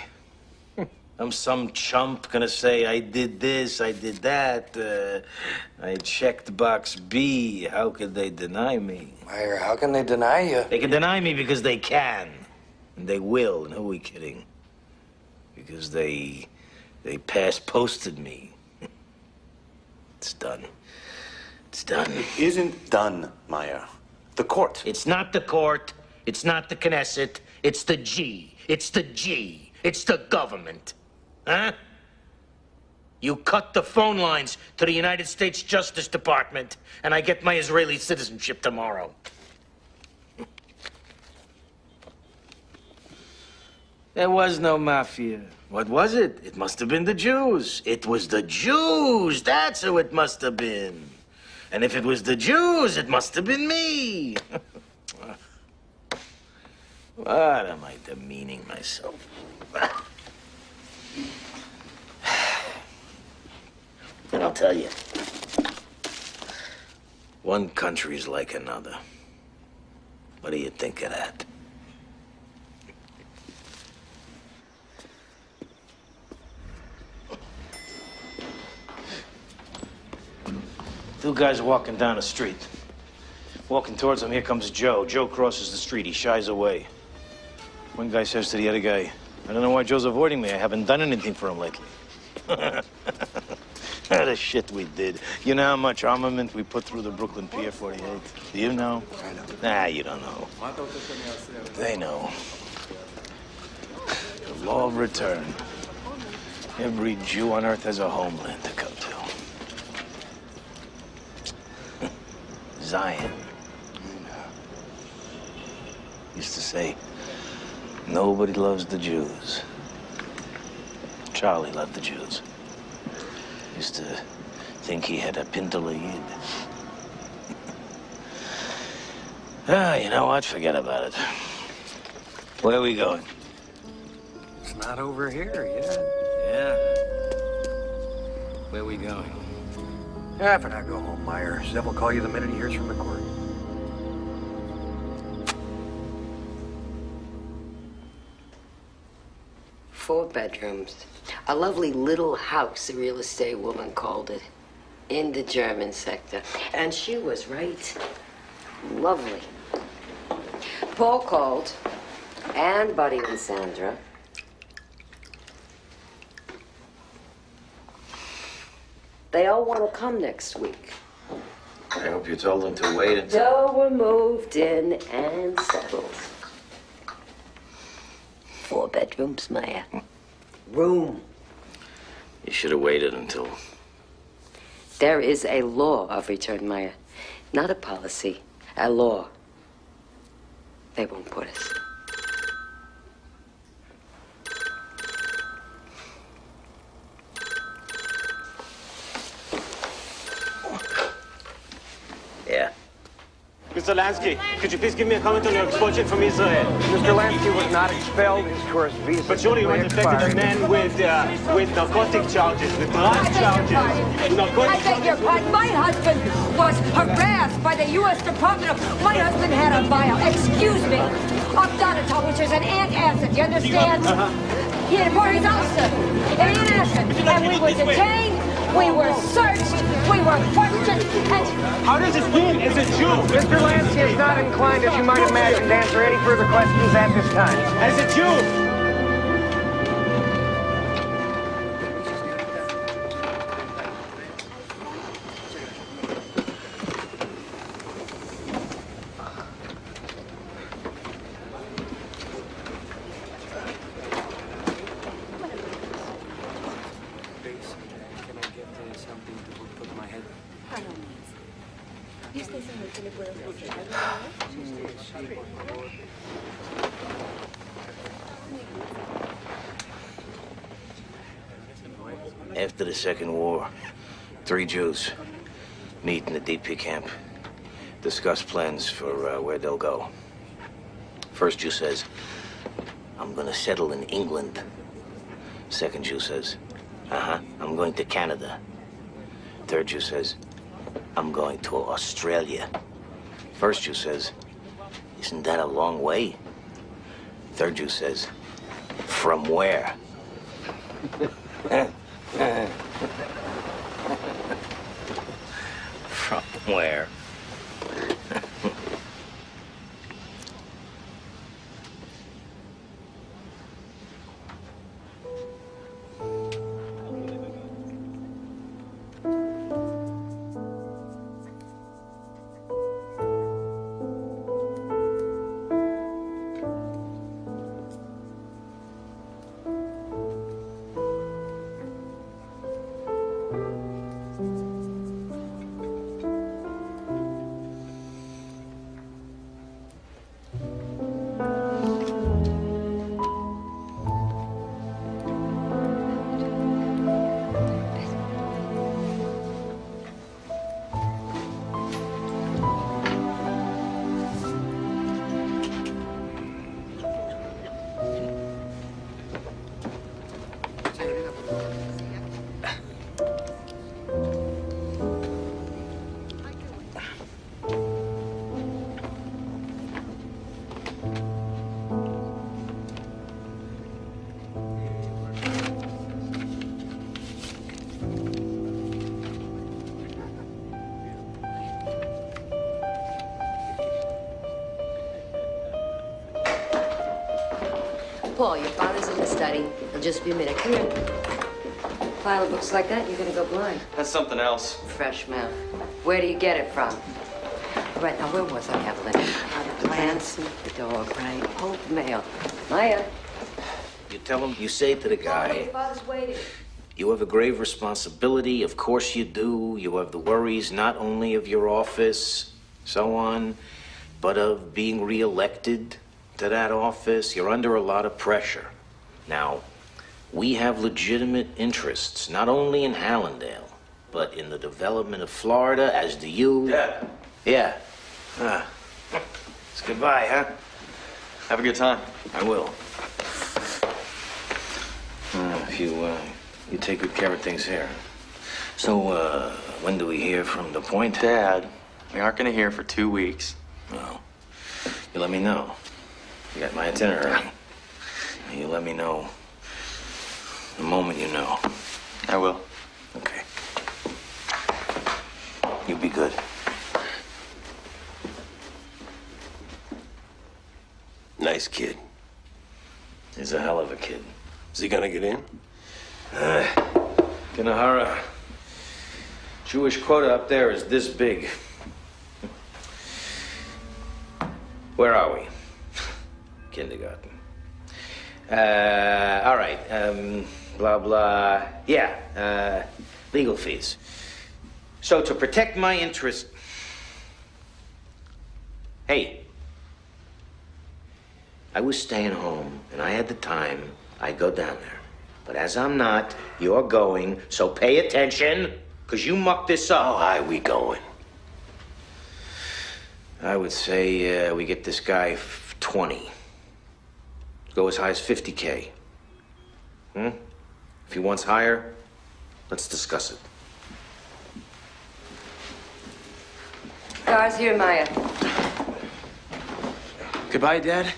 A: I'm some chump gonna say I did this, I did that. I checked box B. How could they deny me?
T: Meyer, how can they deny you?
A: They can deny me because they can. And they will. And who are we kidding? Because they pass-posted me. It's done. It's done.
X: It isn't done, Meyer. The court.
A: It's not the court. It's not the Knesset. It's the G. It's the G. It's the government. Huh? You cut the phone lines to the United States Justice Department, and I get my Israeli citizenship tomorrow. There was no mafia. What was it? It must have been the Jews. It was the Jews. That's who it must have been. And if it was the Jews, it must have been me. What am I demeaning myself? And I'll tell you, one country's like another. What do you think of that? Two guys are walking down the street. Walking towards them, here comes Joe. Joe crosses the street. He shies away. One guy says to the other guy, I don't know why Joe's avoiding me. I haven't done anything for him lately. The shit we did. You know how much armament we put through the Brooklyn Pier 48? Do you know? I know. Nah, you don't know. They know. The law of return. Every Jew on earth has a homeland to come to. Zion. Used to say, nobody loves the Jews. Charlie loved the Jews. Used to think he had a Pintele Yid. You know what? Forget about it. Where are we going?
U: It's not over here yet.
A: Yeah? Where are we going?
U: Half an hour, go home, Meyer. Zev will call you the minute he hears from the court.
C: 4 bedrooms. A lovely little house, the real estate woman called it. In the German sector. And she was right. Lovely. Paul called. And Buddy and Sandra. They all want to come next week.
A: I hope you told them to wait until...
C: So we're moved in and settled. 4 bedrooms, Maya. Room.
A: You should have waited until...
C: There is a law of return, Maya. Not a policy, a law. They won't put us.
A: Yeah.
E: Mr. Lansky, could you please give me a comment on your expulsion from Israel?
J: Mr. Lansky was not expelled. His tourist visa.
E: But surely you weren't affected a man with narcotic charges, with drug charges, with narcotic
M: I beg your pardon. My husband was harassed by the U.S. Department of... My husband had a vial, excuse me, of Donatol, which is an antacid, you understand? He had for his ulcer, an antacid. And we were detained, we were searched, we were questioned, and...
E: How does it feel as a Jew?
J: Mr. Lansky is not inclined, as you might imagine, to answer any further questions at this time.
E: As a Jew!
A: After the Second War, 3 Jews meet in the DP camp, discuss plans for where they'll go. First Jew says, I'm gonna settle in England. Second Jew says, I'm going to Canada. Third Jew says, I'm going to Australia. First Jew says, isn't that a long way? Third Jew says, from where? From where?
C: Paul, your father's in the study. He'll just be a minute. Come here. Pile of books like that, you're gonna go blind.
K: That's something else.
C: Fresh mouth. Where do you get it from? All right, now where was I, Evelyn? The plants, the dog, right? Hold the mail. Maya.
A: You tell him, you say to the guy,
C: Your father's waiting.
A: you have a grave responsibility. Of course you do. You have the worries not only of your office, so on, but of being reelected to that office. You're under a lot of pressure. Now, we have legitimate interests, not only in Hallandale, but in the development of Florida, as do you.
K: Dad.
A: Yeah. It's goodbye, huh?
K: Have a good time.
A: I will. If you take good care of things here. So, when do we hear from the point?
K: Dad, we aren't gonna hear for 2 weeks.
A: Well, you let me know. You got my itinerary. You let me know the moment you know.
K: I will.
A: Okay. You be good.
B: Nice kid.
A: He's a hell of a kid.
B: Is he gonna get in?
A: Kanahara. Jewish quota up there is this big. Where are we? Kindergarten. All right. Blah, blah. Yeah, legal fees. So to protect my interest... Hey, I was staying home and I had the time, I'd go down there. But as I'm not, you're going, so pay attention, because you mucked this up.
B: How high we going?
A: I would say we get this guy 20. Go as high as 50K. If he wants higher, let's discuss it.
C: Car's here, Maya.
A: Goodbye, Dad.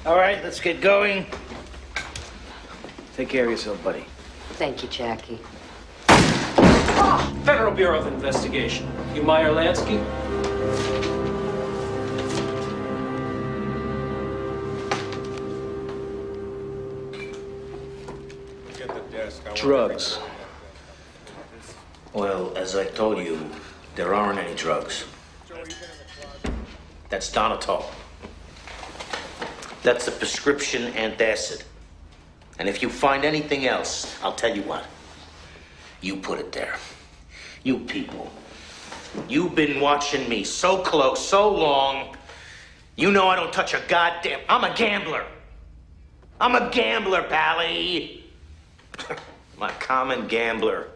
A: All right, let's get going. Take care of yourself, buddy.
C: Thank you, Jackie.
G: Federal Bureau of Investigation. You Meyer Lansky?
A: Drugs. Well, as I told you, there aren't any drugs. That's Donatol. That's a prescription antacid. And if you find anything else, I'll tell you what. You put it there. You people. You've been watching me so close, so long. You know I don't touch a goddamn... I'm a gambler. I'm a gambler, Pally. I'm a common gambler.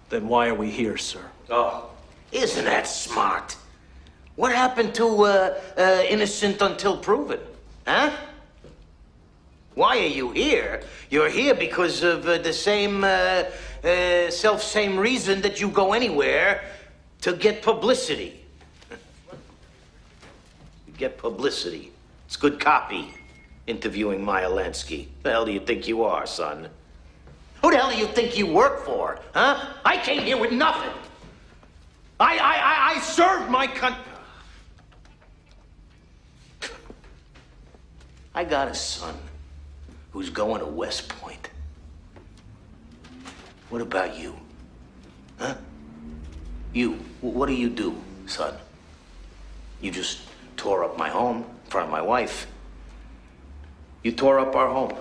L: Then why are we here, sir?
A: Oh, isn't that smart? What happened to innocent until proven? Huh? Why are you here? You're here because of the same, self-same reason that you go anywhere to get publicity. You get publicity. It's good copy, interviewing Maya Lansky. The hell do you think you are, son? Who the hell do you think you work for, huh? I came here with nothing. I served my country. I got a son who's going to West Point. What about you? Huh? You, what do you do, son? You just tore up my home in front of my wife. You tore up our home.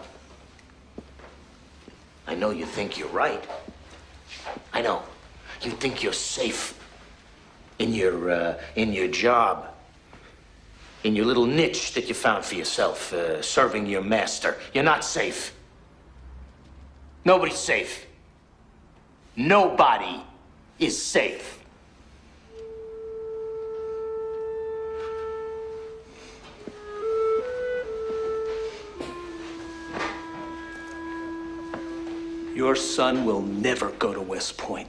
A: I know you think you're right. I know. You think you're safe in your job. In your little niche that you found for yourself, serving your master. You're not safe. Nobody's safe. Nobody is safe.
L: Your son will never go to West Point.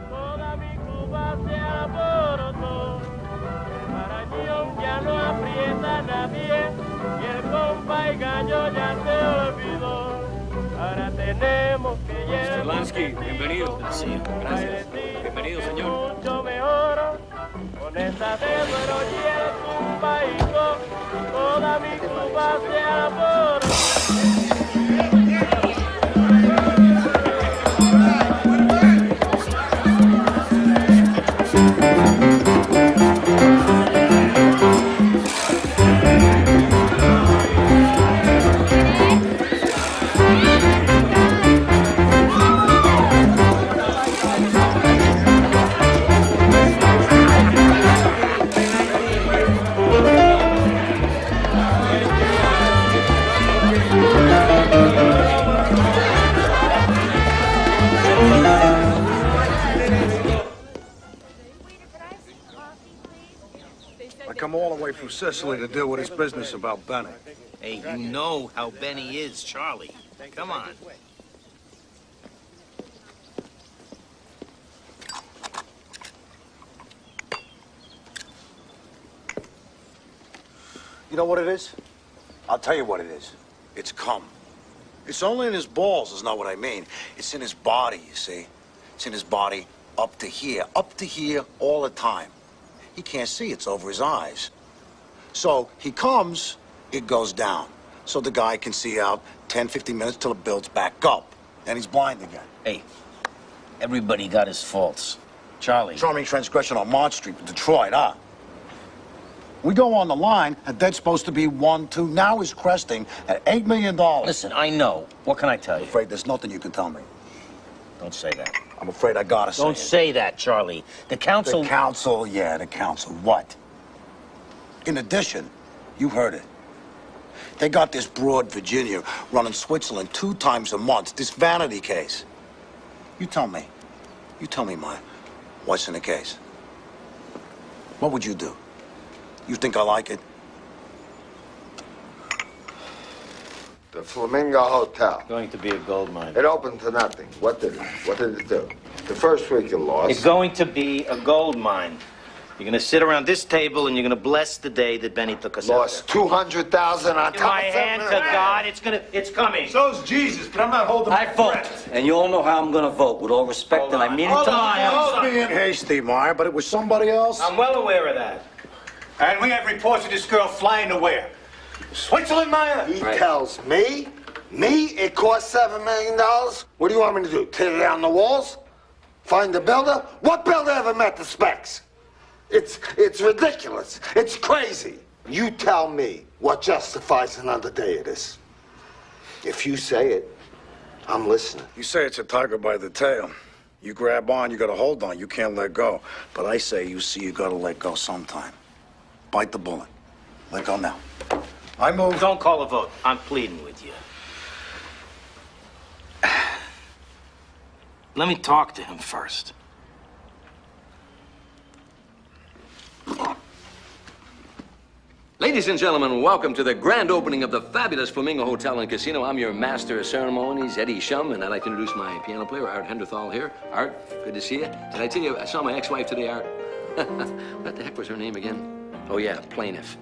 N: Toda mi Cuba se alborotó. Para Unión ya no aprieta nadie y el compa y gallo ya se olvidó. Ahora tenemos que llevar.
G: Mr. Lansky, bienvenido. Gracias. Bienvenido, señor.
N: Mucho mejor con esta de duero y el cumbaico. Toda mi Cuba se alborotó.
V: I come all the way from Sicily to deal with his business about Benny.
A: Hey, you know how Benny is, Charlie. Come on.
V: You know what it is? I'll tell you what it is. It's cum. It's only in his balls, is not what I mean. It's in his body, you see. It's in his body up to here all the time. He can't see, it's over his eyes. So he comes, it goes down. So the guy can see out 10, 15 minutes till it builds back up. And he's blind again.
A: Hey, everybody got his faults. Charlie.
V: Charming transgression on Mott Street with Detroit, huh? We go on the line, and that's supposed to be 1, 2. Now he's cresting at $8 million.
A: Listen, I know. What can I tell you?
V: I'm afraid there's nothing you can tell me.
A: Don't say that.
V: I'm afraid I gotta say
A: Don't say that, Charlie. The council...
V: The council, yeah, the council. What? In addition, you heard it. They got this broad Virginia running Switzerland 2 times a month, this vanity case. You tell me, Ma, what's in the case? What would you do? You think I like it?
O: The Flamingo Hotel.
A: Going to be a gold mine.
O: It opened to nothing. What did it do? The first week you lost.
A: It's going to be a gold mine. You're going to sit around this table and you're going to bless the day that Benny took us
O: Lost
A: out.
O: $200,000 on top
A: My
O: of
A: hand to God, it's coming.
F: So's Jesus, but I'm not holding my breath.
Q: And you all know how I'm going to vote, with all respect, and I mean it to my
V: I was being hasty, Meyer, but it was somebody else.
A: I'm well aware of that.
F: And we have reports of this girl flying to where? Switzerland, Meyer?
O: He tells me it cost $7 million? What do you want me to do, tear down the walls? Find the builder? What builder ever met the specs? It's ridiculous. It's crazy. You tell me what justifies another day of this. If you say it, I'm listening.
V: You say it's a tiger by the tail. You grab on, you gotta hold on, you can't let go. But I say, you see, you gotta let go sometime. Bite the bullet. Let go now. I move.
A: Don't call a vote. I'm pleading with you. Let me talk to him first.
S: Ladies and gentlemen, welcome to the grand opening of the fabulous Flamingo Hotel and Casino. I'm your master of ceremonies, Eddie Shum, and I'd like to introduce my piano player, Art Henderthal here. Art, good to see you. Did I tell you I saw my ex-wife today, Art? What the heck was her name again? Oh, yeah, Plaintiff.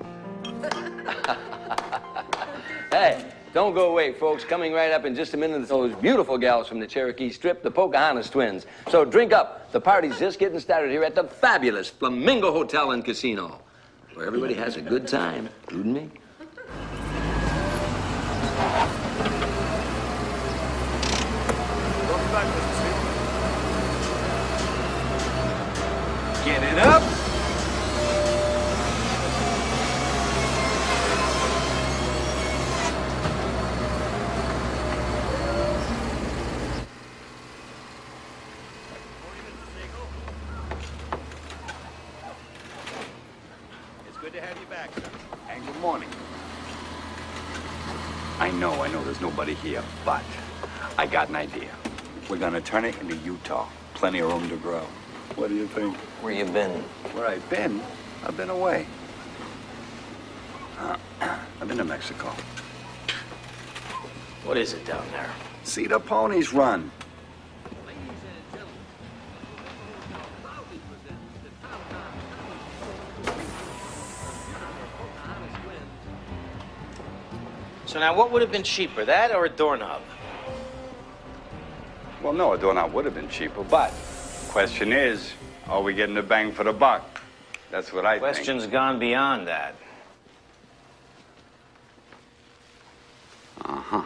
S: Hey, don't go away, folks. Coming right up in just a minute, those beautiful gals from the Cherokee Strip, the Pocahontas twins. So drink up. The party's just getting started here at the fabulous Flamingo Hotel and Casino, where everybody has a good time, including me.
F: Get it up.
H: And good morning. I know there's nobody here, but I got an idea. We're gonna turn it into Utah. Plenty of room to grow. What do you think?
A: Where you been?
H: Where I've been? I've been away. I've been to Mexico.
A: What is it down there?
H: See the ponies run.
A: So now, what would have been cheaper, that or a doorknob?
H: Well, no, a doorknob would have been cheaper, but question is, are we getting the bang for the buck? That's what I think.
A: Question's gone beyond that.
H: Uh-huh.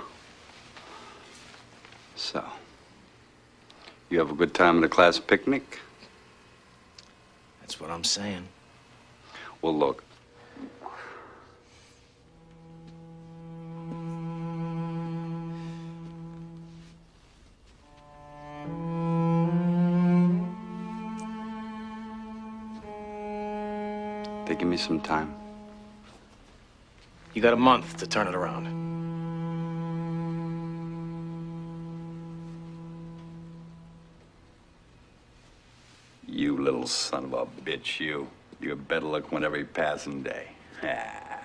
H: So, you have a good time at the class picnic?
A: That's what I'm saying.
H: Well, look. They give me some time.
A: You got a month to turn it around.
H: You little son of a bitch, you. You have better luck with every passing day. Ah,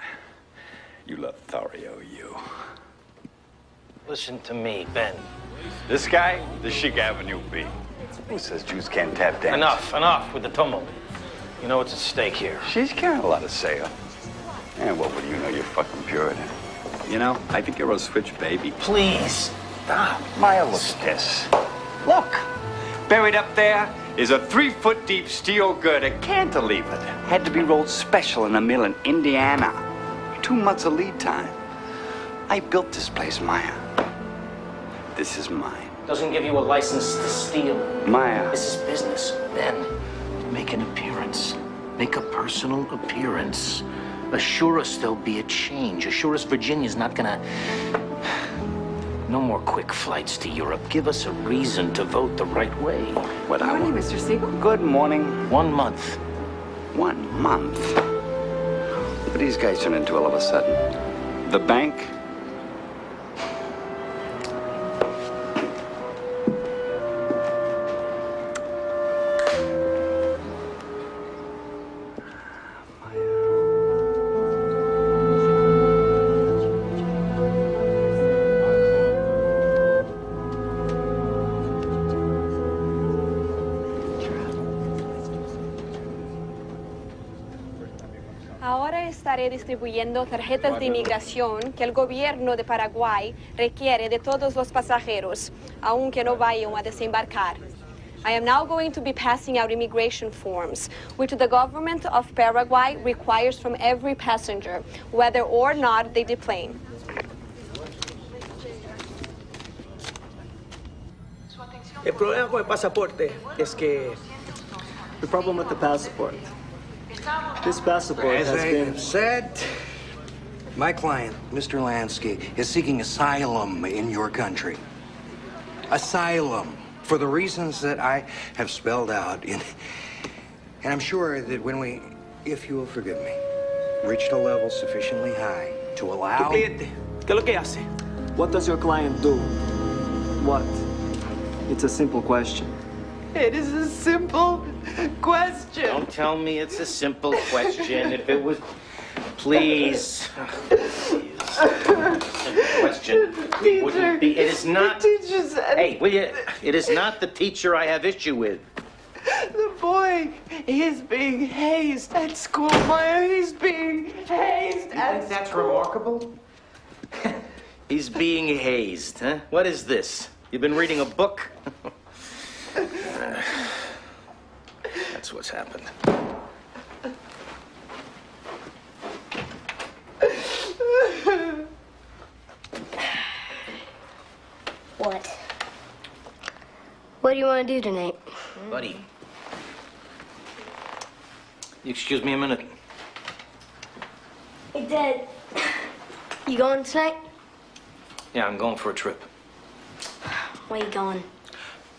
H: you Lothario, you.
A: Listen to me, Ben.
H: This guy, the Chic Avenue B. Who says Jews can't tap dance?
A: Enough with the tumult. You know what's at stake here.
H: She's carrying a lot of say. And what would you know, you fucking Puritan? You know, I think you're a switch baby.
A: Please, stop.
H: Maya, look at this. Look, buried up there is a 3-foot deep steel girder cantilevered. Had to be rolled special in a mill in Indiana. 2 months of lead time. I built this place, Maya. This is mine.
A: Doesn't give you a license to steal.
H: Maya.
A: This is business. Ben, make an appearance. Make a personal appearance. Assure us there'll be a change. Assure us Virginia's not gonna... No more quick flights to Europe. Give us a reason to vote the right way.
H: What
D: Good morning, Mr. Siegel.
H: Good morning.
A: 1 month.
H: 1 month? What these guys turn into all of a sudden? The bank?
I: Ahora estaré distribuyendo tarjetas de inmigración que el gobierno de Paraguay requiere de todos los pasajeros, aunque no vayan a desembarcar. I am now going to be passing out immigration forms, which the government of Paraguay requires from every passenger, whether or not they deplane.
L: El problema con el pasaporte es que... The problem with the passport. This passport
U: As
L: has
U: I
L: been...
U: have said, my client, Mr. Lansky, is seeking asylum in your country. Asylum for the reasons that I have spelled out in... And I'm sure that when we, if you will forgive me, reached a level sufficiently high to allow...
L: Tu cliente, ¿qué es lo que hace? What does your client do? What? It's a simple question.
D: It is a simple question.
A: Don't tell me it's a simple question. If it was... Please. Simple question. Wouldn't be... It is not...
D: The teacher said...
A: Hey, will you... It is not the teacher I have issue with.
D: The boy is being hazed at school, Maya. He's being hazed at school.
A: That's remarkable? He's being hazed, huh? What is this? You've been reading a book? That's what's happened.
P: What? What do you want to do tonight?
A: Buddy. You excuse me a minute?
P: Hey, Dad. You going tonight?
A: Yeah, I'm going for a trip.
P: Where you going?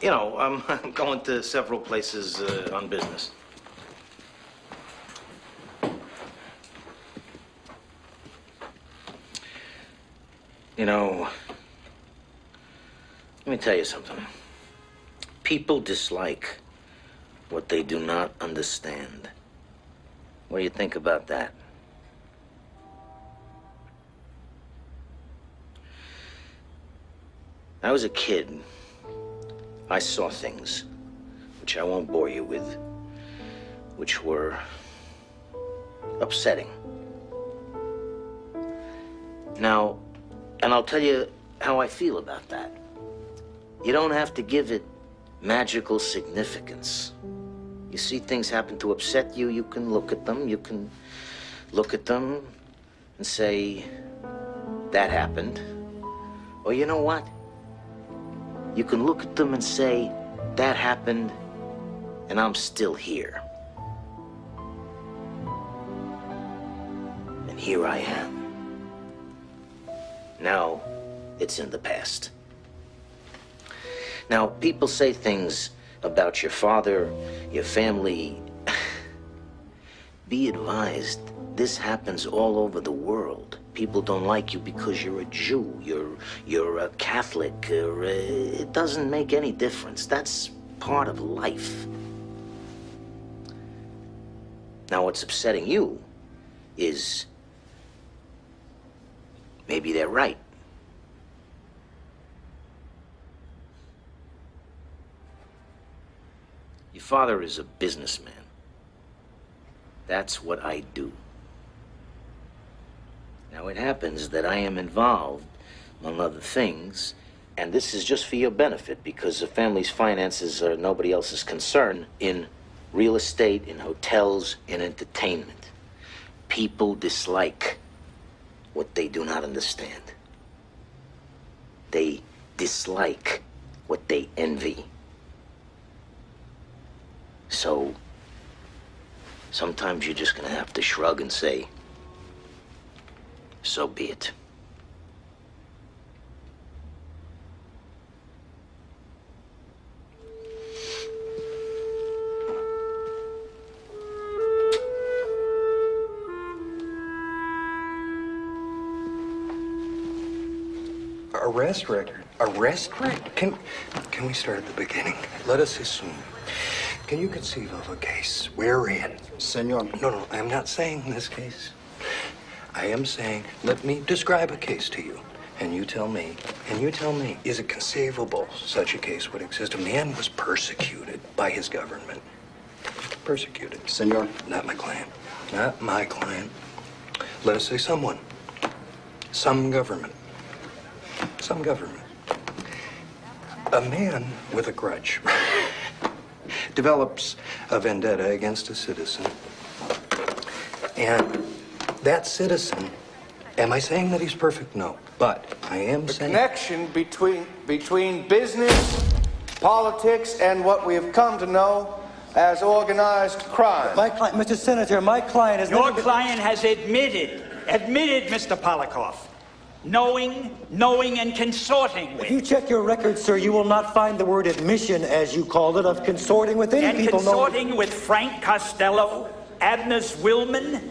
A: You know, I'm going to several places on business. You know, let me tell you something. People dislike what they do not understand. What do you think about that? I was a kid. I saw things, which I won't bore you with, which were upsetting. Now, And I'll tell you how I feel about that. You don't have to give it magical significance. You see things happen to upset you, you can look at them. You can look at them and say, that happened. Or you know what? You can look at them and say, that happened, and I'm still here. And here I am. Now, it's in the past. Now, people say things about your father, your family. Be advised, this happens all over the world. People don't like you because you're a Jew, you're a Catholic, or it doesn't make any difference. That's part of life. Now, what's upsetting you is maybe they're right. Your father is a businessman. That's what I do. Now, it happens that I am involved, among other things, and this is just for your benefit because the family's finances are nobody else's concern, in real estate, in hotels, in entertainment. People dislike what they do not understand. They dislike what they envy. So, sometimes you're just gonna have to shrug and say, so be it.
U: Arrest record. Arrest record? Can we start at the beginning? Let us assume. Can you conceive of a case wherein...
V: Senor.
U: No, I'm not saying this case. I am saying, let me describe a case to you. And you tell me, is it conceivable such a case would exist? A man was persecuted by his government. Persecuted.
V: Senor.
U: Not my client. Not my client. Let us say someone. Some government. Some government. A man with a grudge develops a vendetta against a citizen. And that citizen, am I saying that he's perfect? No. But I am saying...
J: The connection between business, politics, and what we have come to know as organized crime.
R: My client, Mr. Senator, my client has...
T: Your client has admitted, Mr. Polikoff, knowing and consorting with.
R: If you check your records, sir, you will not find the word admission, as you called it, of consorting with any people.
T: And consorting with Frank Costello, Agnes Willman,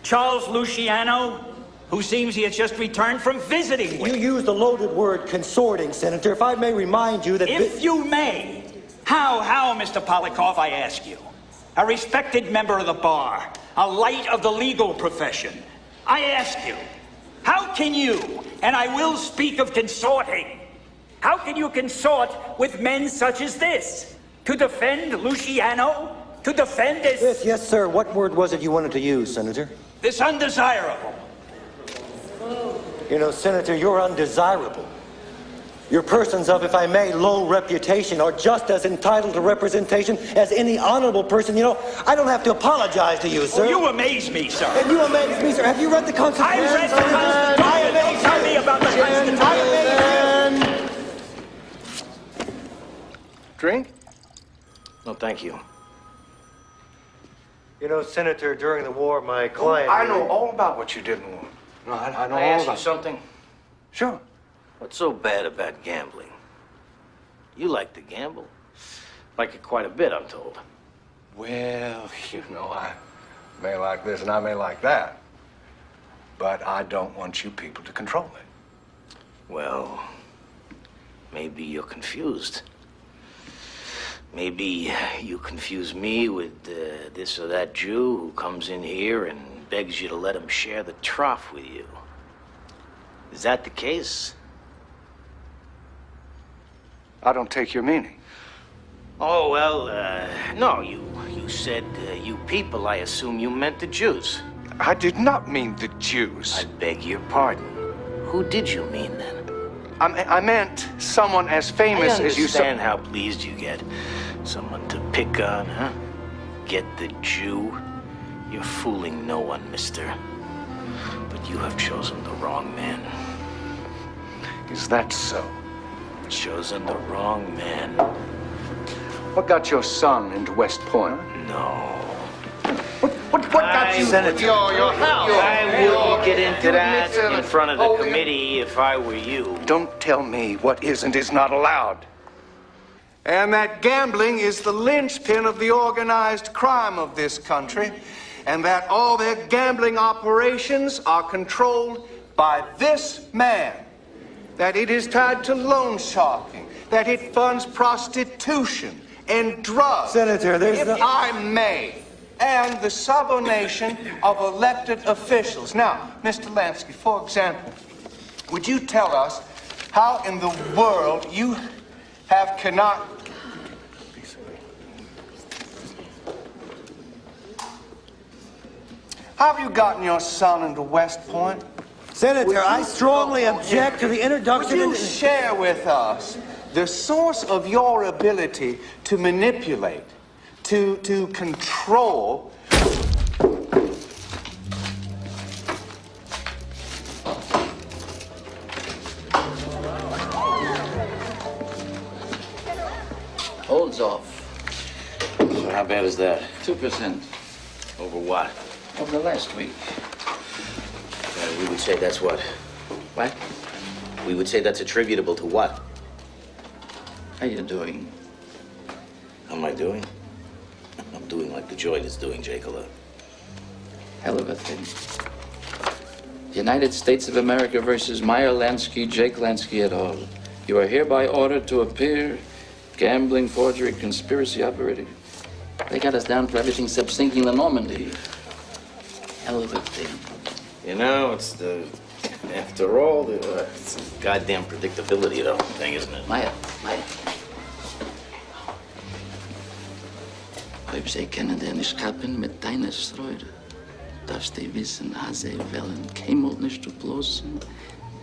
T: Charles Luciano, who seems he has just returned from visiting with.
R: You used the loaded word consorting, Senator. If I may remind you that...
T: If you may. How, Mr. Polikoff, I ask you? A respected member of the bar, a light of the legal profession. I ask you, how can you, and I will speak of consorting, how can you consort with men such as this? To defend Luciano? To defend this...
R: Yes, sir. What word was it you wanted to use, Senator?
T: This undesirable.
R: You know, Senator, you're undesirable. Your persons of, if I may, low reputation are just as entitled to representation as any honorable person. You know, I don't have to apologize to you, sir.
T: Oh, you amaze me, sir.
R: And you amaze me, sir. Have you read the Constitution?
T: I read the Constitution. Don't tell me about the Constitution.
J: Drink?
A: No, thank you.
R: You know, Senator, during the war, my client...
J: I know all about what you did in the war. No, I know
A: Can I
J: all
A: ask
J: about
A: you something?
J: Sure.
A: What's so bad about gambling? You like to gamble. Like it quite a bit, I'm told.
J: Well, you know, I may like this and I may like that. But I don't want you people to control it.
A: Well, maybe you're confused. Maybe you confuse me with this or that Jew who comes in here and begs you to let him share the trough with you. Is that the case?
J: I don't take your meaning.
A: Oh, well, no, you said you people. I assume you meant the Jews.
J: I did not mean the Jews.
A: I beg your pardon. Who did you mean then?
J: I meant someone as famous
A: I
J: as you.
A: understand how pleased you get. Someone to pick on, huh? Get the Jew? You're fooling no one, mister. But you have chosen the wrong man.
J: Is that so?
A: Chosen the wrong man.
J: What got your son into West Point?
A: No.
J: What got you?
A: Senator,
J: Your house.
A: I wouldn't get into that in front of the committee if I were you.
J: Don't tell me what is and is not allowed. And that gambling is the linchpin of the organized crime of this country, and that all their gambling operations are controlled by this man, that it is tied to loan sharking, that it funds prostitution and drugs.
R: Senator, there's
J: if I may, and the subordination of elected officials. Now, Mr. Lansky, for example, would you tell us how in the world you cannot... How have you gotten your son into West Point?
R: Senator, I strongly object to the introduction...
J: Would you share with us the source of your ability to manipulate, to control...
A: Holds off. So how bad is that?
E: 2%.
A: Over what?
E: Over the last week.
A: We would say that's what?
E: What?
A: We would say that's attributable to what?
E: How you doing?
A: How am I doing? I'm doing like the joint is doing, Jacola.
E: Hell of a thing. United States of America versus Meyer Lansky, Jake Lansky et al. You are hereby ordered to appear. Gambling, forgery, conspiracy operating. They got us down for everything except sinking the Normandy. Hell of a thing.
A: You know, it's the... After all, it's the goddamn predictability of the whole thing, isn't it?
E: Meyer. Ob sie können dir nicht kappen mit deiner Streude, darfst du wissen, als sie wollen keinmal nicht zu bloßen,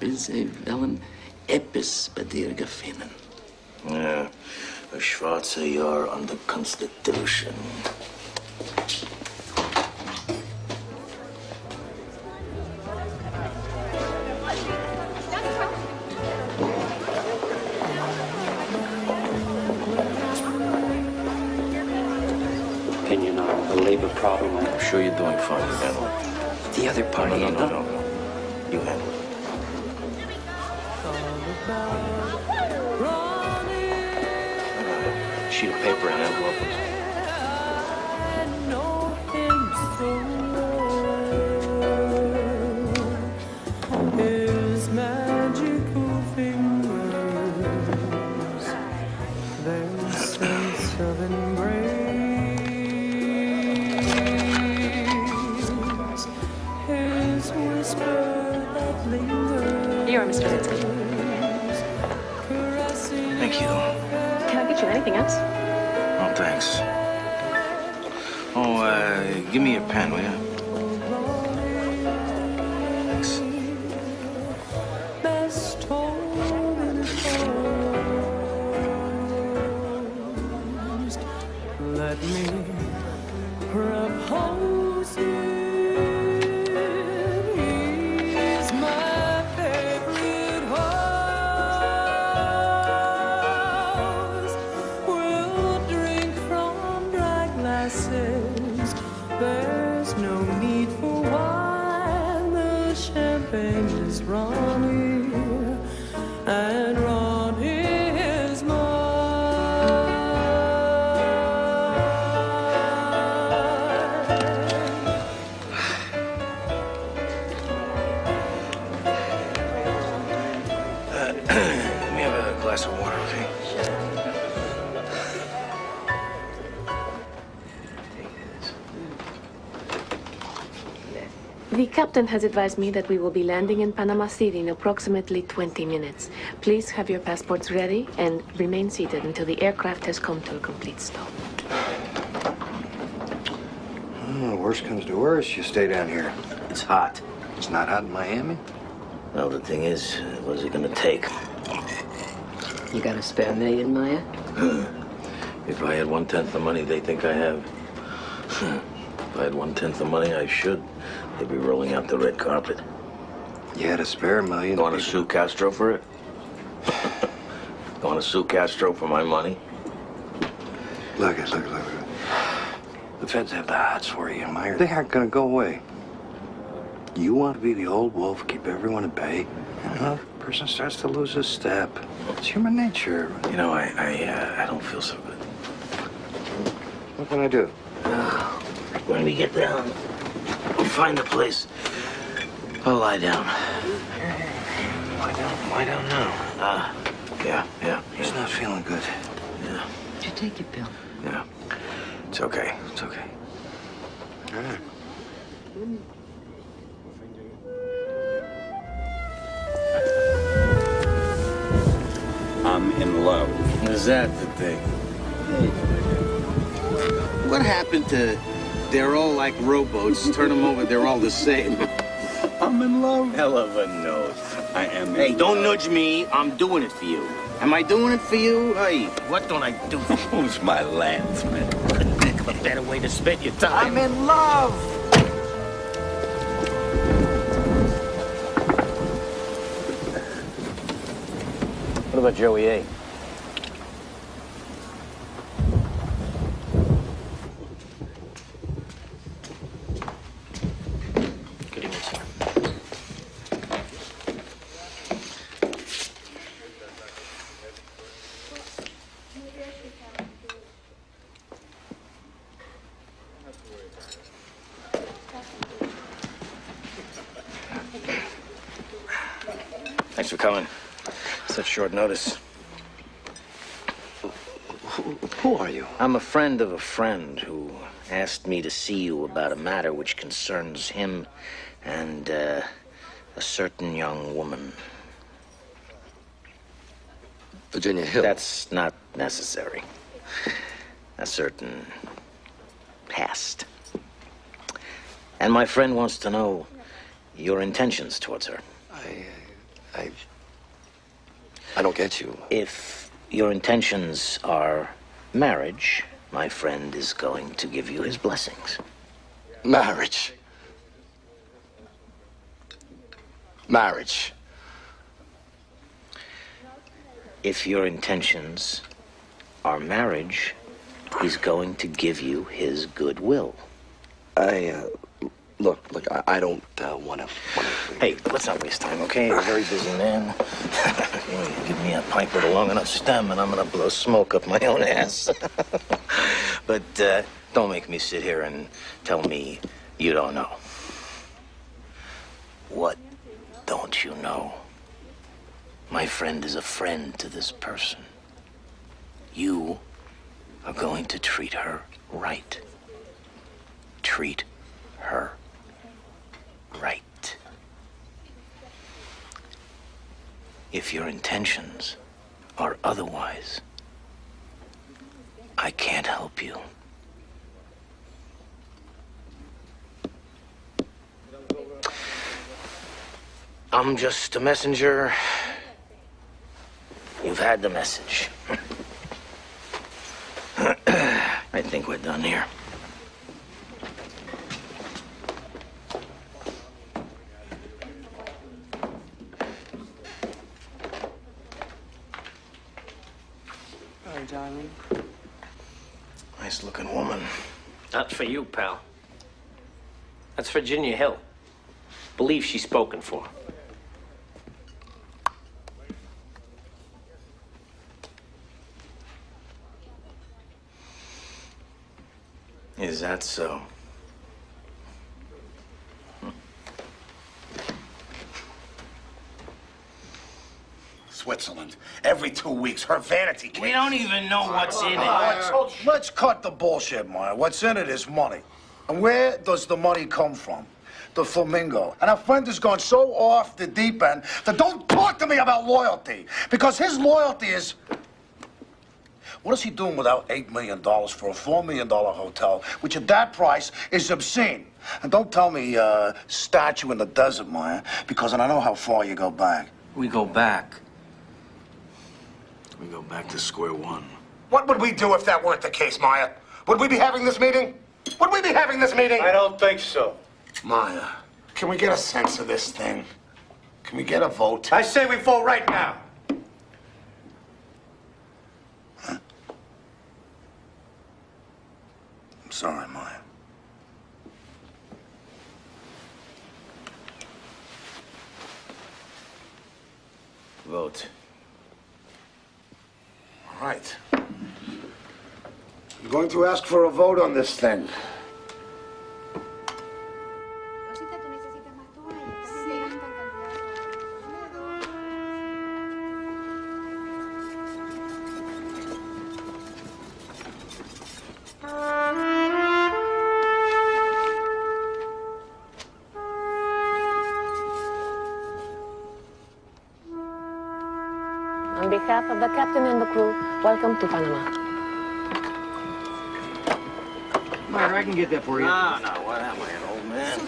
E: bis sie wollen etwas bei dir gefunden.
A: Yeah, a schwarze Jahr on the Constitution.
K: Opinion on the labor problem.
A: I'm sure you're doing fine. You handle it.
E: The other party,
A: No. You handle it. Sheet of paper and envelope.
N: His magical fingers, their sense of embrace, his whisper that lingers.
I: Here, Mr. Lansky.
A: Thank you.
I: Can I get you anything else?
A: Oh, thanks. Oh, give me your pen, will you? Thanks.
N: Best holding closed. Let me propose you. He's my favorite horse. We'll drink from dry glasses. There's no need for wine. The champagne is Ronnie, and Ronnie is
A: Let me have a glass of water, okay?
M: The captain has advised me that we will be landing in Panama City in approximately 20 minutes. Please have your passports ready and remain seated until the aircraft has come to a complete stop.
U: Oh, worst comes to worst, you stay down here.
A: It's hot.
U: It's not hot in Miami?
A: Well, the thing is, what's it gonna take?
B: You got a spare million, Maya?
A: If I had 1/10 the money they think I have. If I had 1/10 the money I should, they'd be rolling out the red carpet.
U: You had a spare million.
A: Want to sue Castro for it? Want to sue Castro for my money?
U: Look. The feds have the hots for you, Meyer. They aren't gonna go away. You want to be the old wolf, keep everyone at bay. And a person starts to lose his step. It's human nature.
A: You know, I don't feel so good.
U: What can I do?
A: When we get down, we'll find a place. I'll lie down.
U: Lie down now.
A: Yeah.
U: He's not feeling good.
A: Yeah.
B: Did you take your pill?
A: Yeah. It's okay.
U: All right.
H: I'm in love.
A: Is that the thing?
C: What happened to they're all like rowboats? Turn them over, they're all the same.
H: I'm in love.
C: Hell of a note.
H: I am in
C: Hey, don't
H: love.
C: nudge me. I'm doing it for you. Am I doing it for you? Hey, what don't I do?
H: Who's my landsman?
C: Couldn't think of a better way to spend your time.
D: I'm in love.
A: What about Joey A? Good evening, sir. Thanks for coming. Such short notice.
U: Who are you?
A: I'm a friend of a friend who asked me to see you about a matter which concerns him and a certain young woman.
S: Virginia Hill.
A: That's not necessary. A certain past. And my friend wants to know your intentions towards her.
S: I don't get you.
A: If your intentions are marriage, my friend is going to give you his blessings.
S: Marriage. Marriage.
A: If your intentions are marriage, he's going to give you his goodwill.
S: Look, I don't want to...
A: Hey, let's not waste time, okay? You're a very busy man. You give me a pipe with a long enough stem, and I'm gonna blow smoke up my own ass. But don't make me sit here and tell me you don't know. What don't you know? My friend is a friend to this person. You are going to treat her right. Treat her right. If your intentions are otherwise, I can't help you. I'm just a messenger. You've had the message. I think we're done here.
D: Hi, darling.
A: Nice looking woman.
G: That's for you, pal. That's Virginia Hill. Believe she's spoken for.
A: Is that so?
O: Switzerland. Every 2 weeks, her vanity case.
C: We don't even know what's in it.
V: Let's cut the bullshit, Meyer. What's in it is money. And where does the money come from? The Flamingo. And our friend has gone so off the deep end that don't talk to me about loyalty. Because his loyalty is... What is he doing without $8 million for a $4 million hotel, which at that price is obscene? And don't tell me statue in the desert, Maya, because I know how far you go back.
A: We go back. We go back to square one.
O: What would we do if that weren't the case, Maya? Would we be having this meeting? Would we be having this meeting?
L: I don't think so.
O: Maya, can we get a sense of this thing? Can we get a vote?
L: I say we vote right now.
V: Huh? I'm sorry, Maya.
A: Vote.
O: All right. I'm going to ask for a vote on this thing.
M: On behalf of the captain and the crew, welcome to Panama.
U: Myra, I can get that for you.
A: No, what am I, an old man?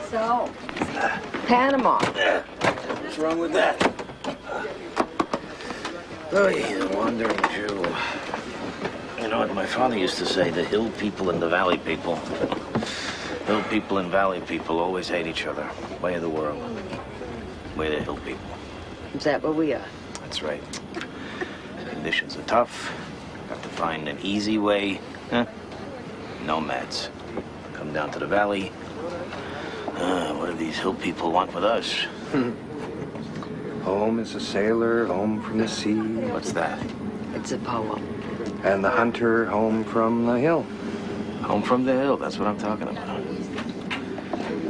B: So, Panama.
A: What's wrong with that? Oh, he's a wandering Jew. You know what my father used to say, the hill people and the valley people. Hill people and valley people always hate each other. Way of the world. Way of the hill people.
B: Is that where we are?
A: That's right. Conditions are tough. Have to find an easy way. Huh? Nomads. Come down to the valley. What do these hill people want with us?
U: Home is a sailor, home from the sea.
A: What's that?
B: It's a poem.
U: And the hunter, home from the hill.
A: Home from the hill, that's what I'm talking about.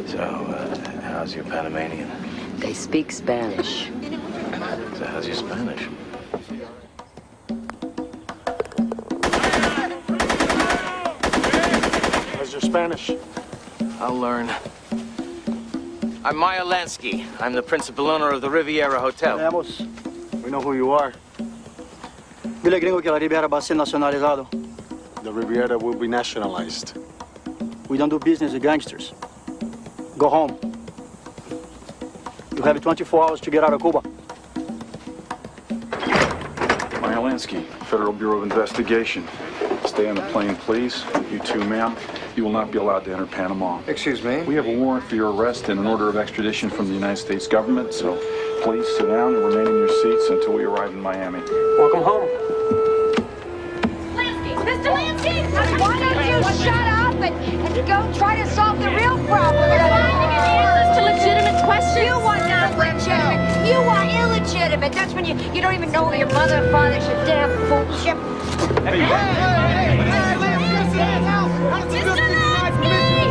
A: So, how's your Panamanian?
B: They speak Spanish.
A: So how's your Spanish?
L: How's your Spanish?
A: I'll learn. I'm Maya Lansky. I'm the principal owner of the Riviera Hotel.
L: Vamos. We know who you are. Dile gringo que la Riviera va a ser nacionalizado. The Riviera will be nationalized. We don't do business with gangsters. Go home. You have 24 hours to get out of Cuba.
F: Maya Lansky, Federal Bureau of Investigation. Stay on the plane, please. You too, ma'am. You will not be allowed to enter Panama.
U: Excuse me?
F: We have a warrant for your arrest and an order of extradition from the United States government, so please sit down and remain in your seats until we arrive in Miami.
L: Welcome home.
Q: Lansky! Mr. Lansky! Why don't you shut up and go try to solve the real problem? Finding answers to legitimate questions. You are not legitimate. You are illegitimate. That's when you don't even know your mother and father's your damn bullshit.
D: Hey,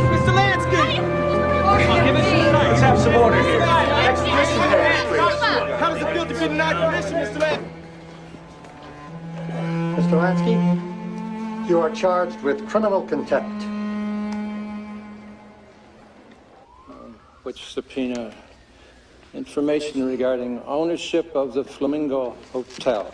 D: Mr. Lansky!
L: Give us some time. Let's have some order here. Extradition hearings, please.
D: How does it feel to be denied permission, Mr. Lansky?
W: Mr. Lansky, you are charged with criminal contempt.
X: Which subpoena information regarding ownership of the Flamingo Hotel,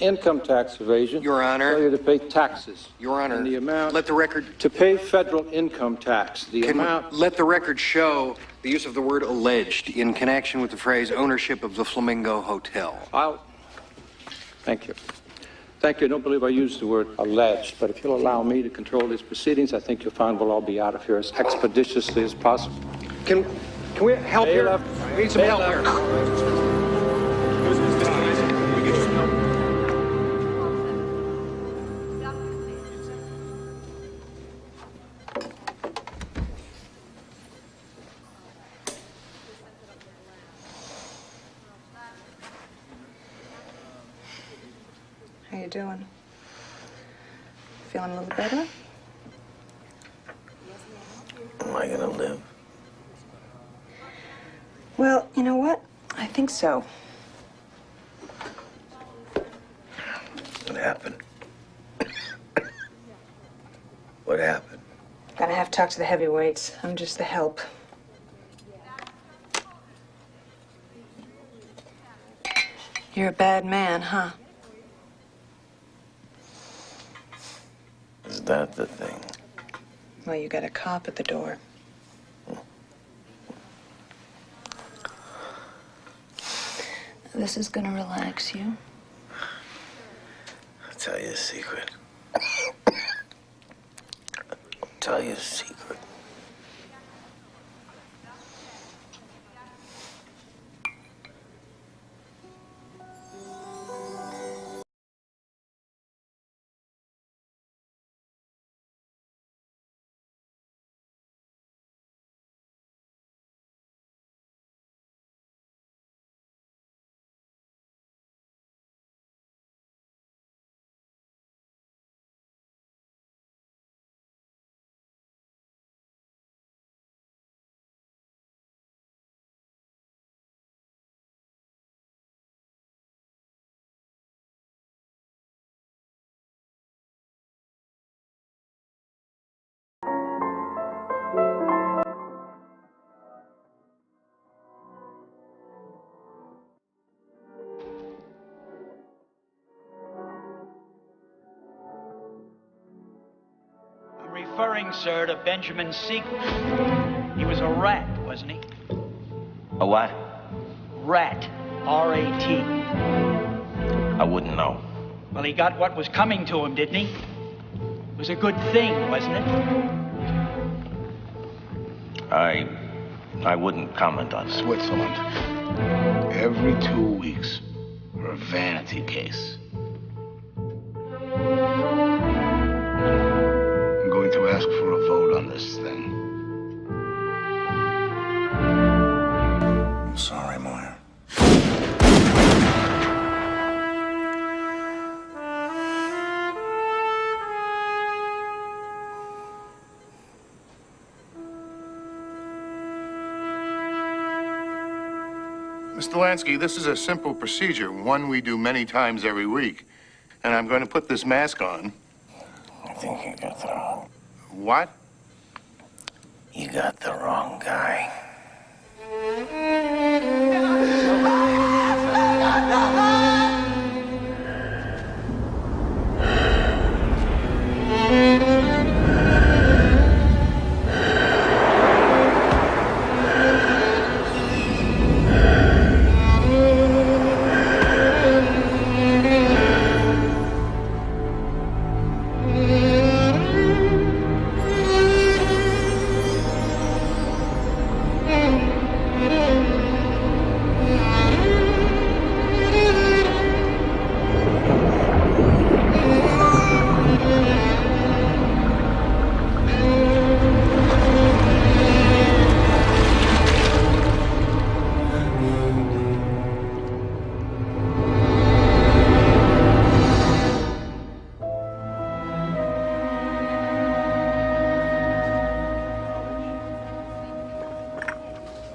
X: income tax evasion,
U: Your Honor,
X: failure to pay taxes,
U: Your Honor,
X: and the amount
U: let the record
X: to pay federal income tax, the amount.
U: Let the record show the use of the word alleged in connection with the phrase ownership of the Flamingo Hotel.
X: Thank you. Thank you. I don't believe I used the word alleged, but if you'll allow me to control these proceedings, I think you'll find we'll all be out of here as expeditiously as possible.
U: Can we help here? We need some help here.
Y: How you doing? Feeling a little better?
A: Am I gonna live?
Y: Well, you know what? I think so.
A: What happened? What happened?
Y: Gonna have to talk to the heavyweights. I'm just the help. You're a bad man, huh?
A: that the thing?
Y: Well, you got a cop at the door. This is gonna relax you.
A: I'll tell you a secret. I'll tell you a secret.
J: Referring, sir, to Benjamin Siegel. He was a rat, wasn't he?
G: A what?
J: Rat. R-A-T.
G: I wouldn't know.
J: Well, he got what was coming to him, didn't he? It was a good thing, wasn't it?
G: I wouldn't comment on
K: Switzerland. Every 2 weeks for a vanity case. I'm going to ask for a vote on this thing.
V: I'm sorry, Moyer.
P: Mr. Lansky, this is a simple procedure, one we do many times every week. And I'm going to put this mask on.
A: I think you got the wrong...
P: What?
A: You got the wrong guy.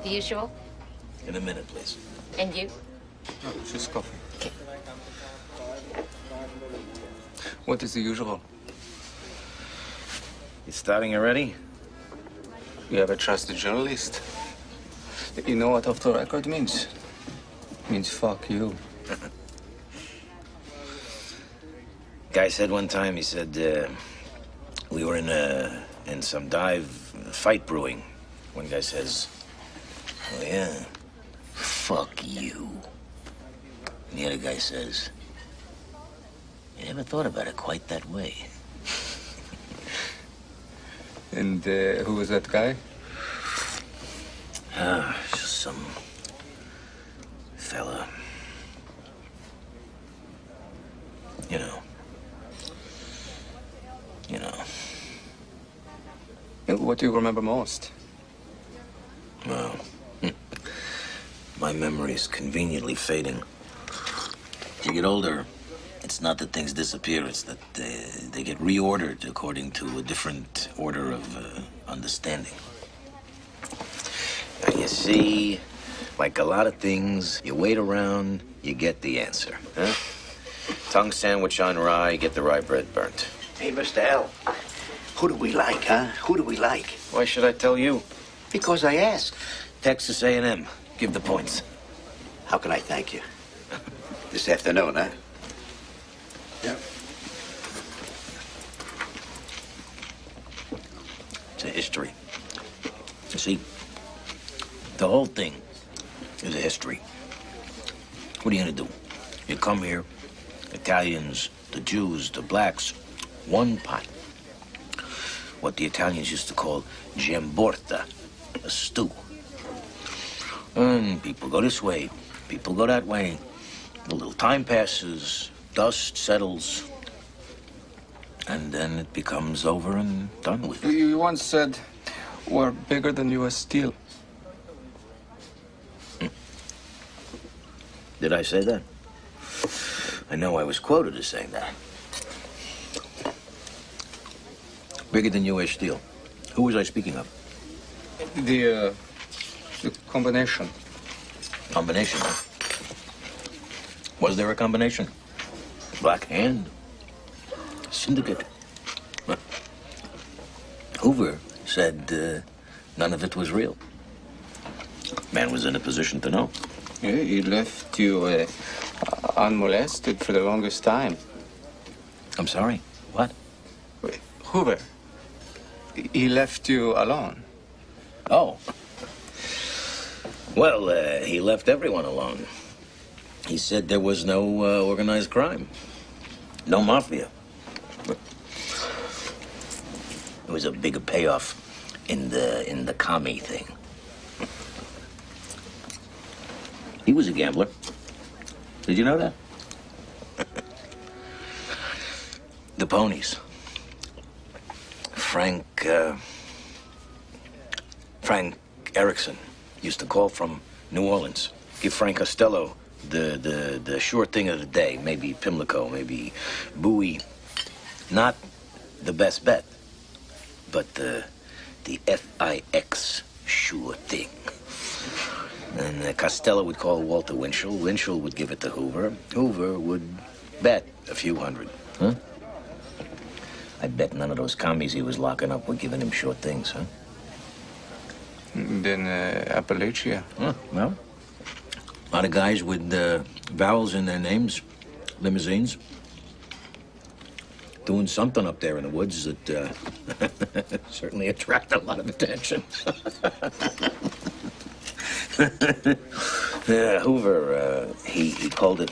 R: The usual?
A: In a minute, please.
R: And you?
T: Oh, just coffee.
R: Okay.
T: What is the usual?
A: You starting already?
T: You ever trust a journalist? You know what off the record means? It means fuck you.
A: Guy said one time, he said, we were in some dive fight brewing. One guy says, oh yeah, fuck you. And the other guy says, you never thought about it quite that way.
T: And who was that guy?
A: Just some fella. You know.
T: What do you remember most?
A: Well, my memory's conveniently fading. As you get older, it's not that things disappear, it's that they get reordered according to a different order of understanding. Now, you see, like a lot of things, you wait around, you get the answer, huh? Tongue sandwich on rye, get the rye bread burnt.
V: Hey, Mr. L, who do we like, huh? Who do we like?
A: Why should I tell you?
V: Because I asked.
A: Texas A&M. Give the points.
V: How can I thank you? This afternoon, huh? Yep.
A: history. You see, the whole thing is a history. What are you gonna do? You come here, Italians, the Jews, the blacks, one pot. What the Italians used to call giamborta, a stew. And people go this way, people go that way. A little time passes, dust settles, and then it becomes over and done with.
T: You once said we're bigger than U.S. Steel.
A: Did I say that? I know I was quoted as saying that. Bigger than U.S. Steel. Who was I speaking of?
T: The combination.
A: Combination, huh? Was there a combination? Black Hand? Syndicate? Hoover said none of it was real. Man was in a position to know.
T: Yeah, he left you unmolested for the longest time.
A: I'm sorry, what?
T: Wait, Hoover. He left you alone.
A: Oh. Well, he left everyone alone. He said there was no organized crime. No mafia. There was a bigger payoff in the commie thing. He was a gambler. Did you know that? The ponies. Frank Erickson used to call from New Orleans. Give Frank Costello the sure thing of the day. Maybe Pimlico, maybe Bowie. Not the best bet, but the FIX sure thing. And Costello would call Walter Winchell. Winchell would give it to Hoover. Hoover would bet a few hundred. Huh? I bet none of those commies he was locking up were giving him short things, huh?
T: Then Appalachia.
A: Huh, well, a lot of guys with vowels in their names, limousines, doing something up there in the woods that certainly attract a lot of attention. Yeah, Hoover, he called it,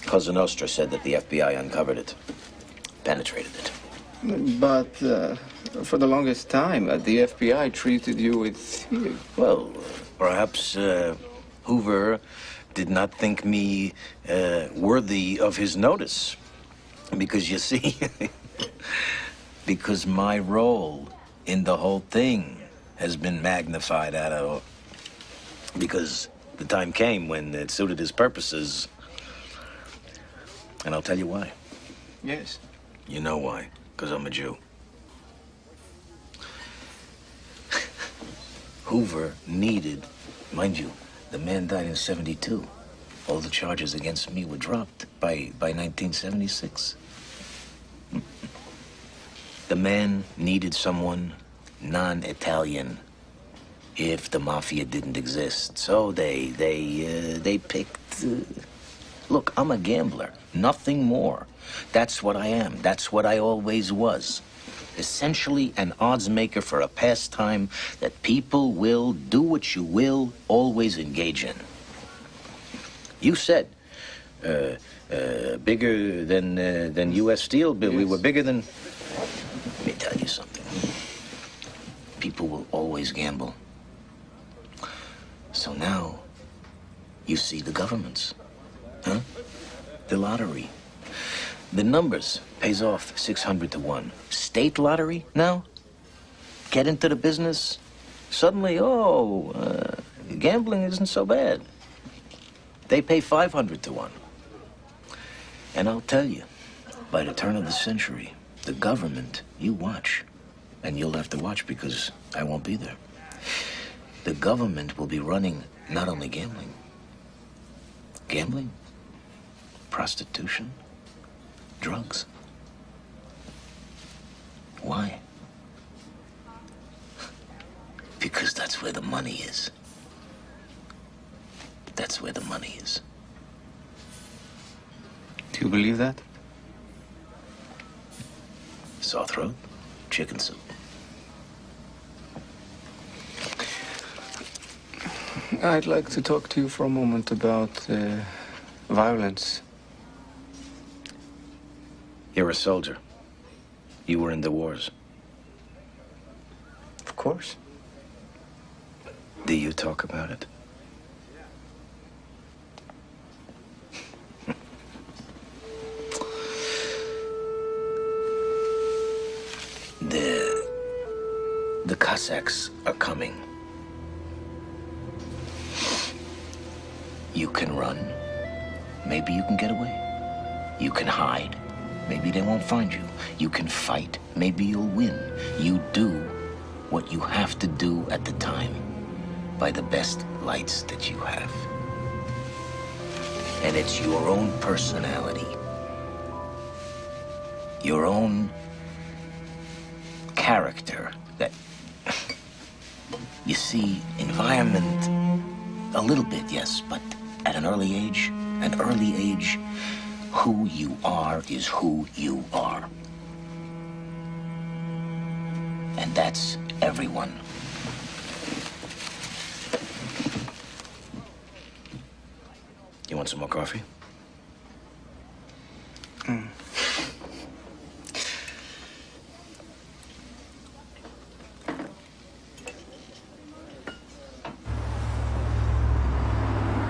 A: Cosa Nostra said that the FBI uncovered it, penetrated it.
T: But for the longest time, the FBI treated you with...
A: Well, perhaps Hoover did not think me worthy of his notice. Because, you see, because my role in the whole thing has been magnified out of... Because the time came when it suited his purposes. And I'll tell you why.
T: Yes.
A: You know why. Because I'm a Jew. Hoover needed, mind you, the man died in '72. All the charges against me were dropped by 1976. The man needed someone non-Italian if the mafia didn't exist. So they picked... Look, I'm a gambler, nothing more. That's what I am. That's what I always was. Essentially an odds maker for a pastime that people will do what you will, always engage in. You said bigger than U.S. Steel, but yes. We were bigger than... Let me tell you something. People will always gamble. So now you see the governments, huh? The lottery. The numbers pays off 600 to 1. State lottery now? Get into the business. Suddenly, gambling isn't so bad. They pay 500 to 1. And I'll tell you, by the turn of the century, the government, you watch. And you'll have to watch because I won't be there. The government will be running not only gambling, prostitution, drugs. Why? Because that's where the money is. That's where the money is.
T: Do you believe that?
A: Sore throat, chicken soup.
T: I'd like to talk to you for a moment about violence.
A: You're a soldier. You were in the wars.
T: Of course.
A: Do you talk about it? The Cossacks are coming. You can run. Maybe you can get away. You can hide. Maybe they won't find you. You can fight. Maybe you'll win. You do what you have to do at the time by the best lights that you have. And it's your own personality, your own character that, you see, environment, a little bit, yes, but at an early age, who you are is who you are. And that's everyone. You want some more coffee?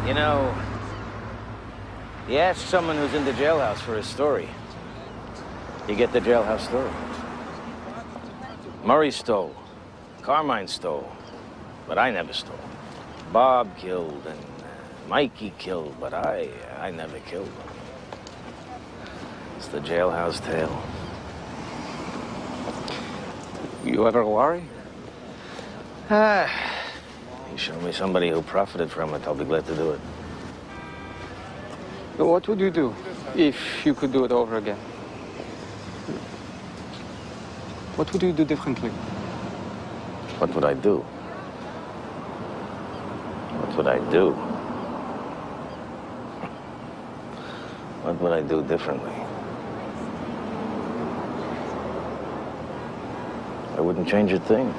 A: You know, you ask someone who's in the jailhouse for a story, you get the jailhouse story. Murray stole, Carmine stole, but I never stole. Bob killed and Mikey killed, but I never killed. It's the jailhouse tale.
T: You ever worry?
A: You show me somebody who profited from it, I'll be glad to do it.
T: What would you do if you could do it over again? What would you do differently?
A: What would I do? What would I do? What would I do differently? I wouldn't change a thing.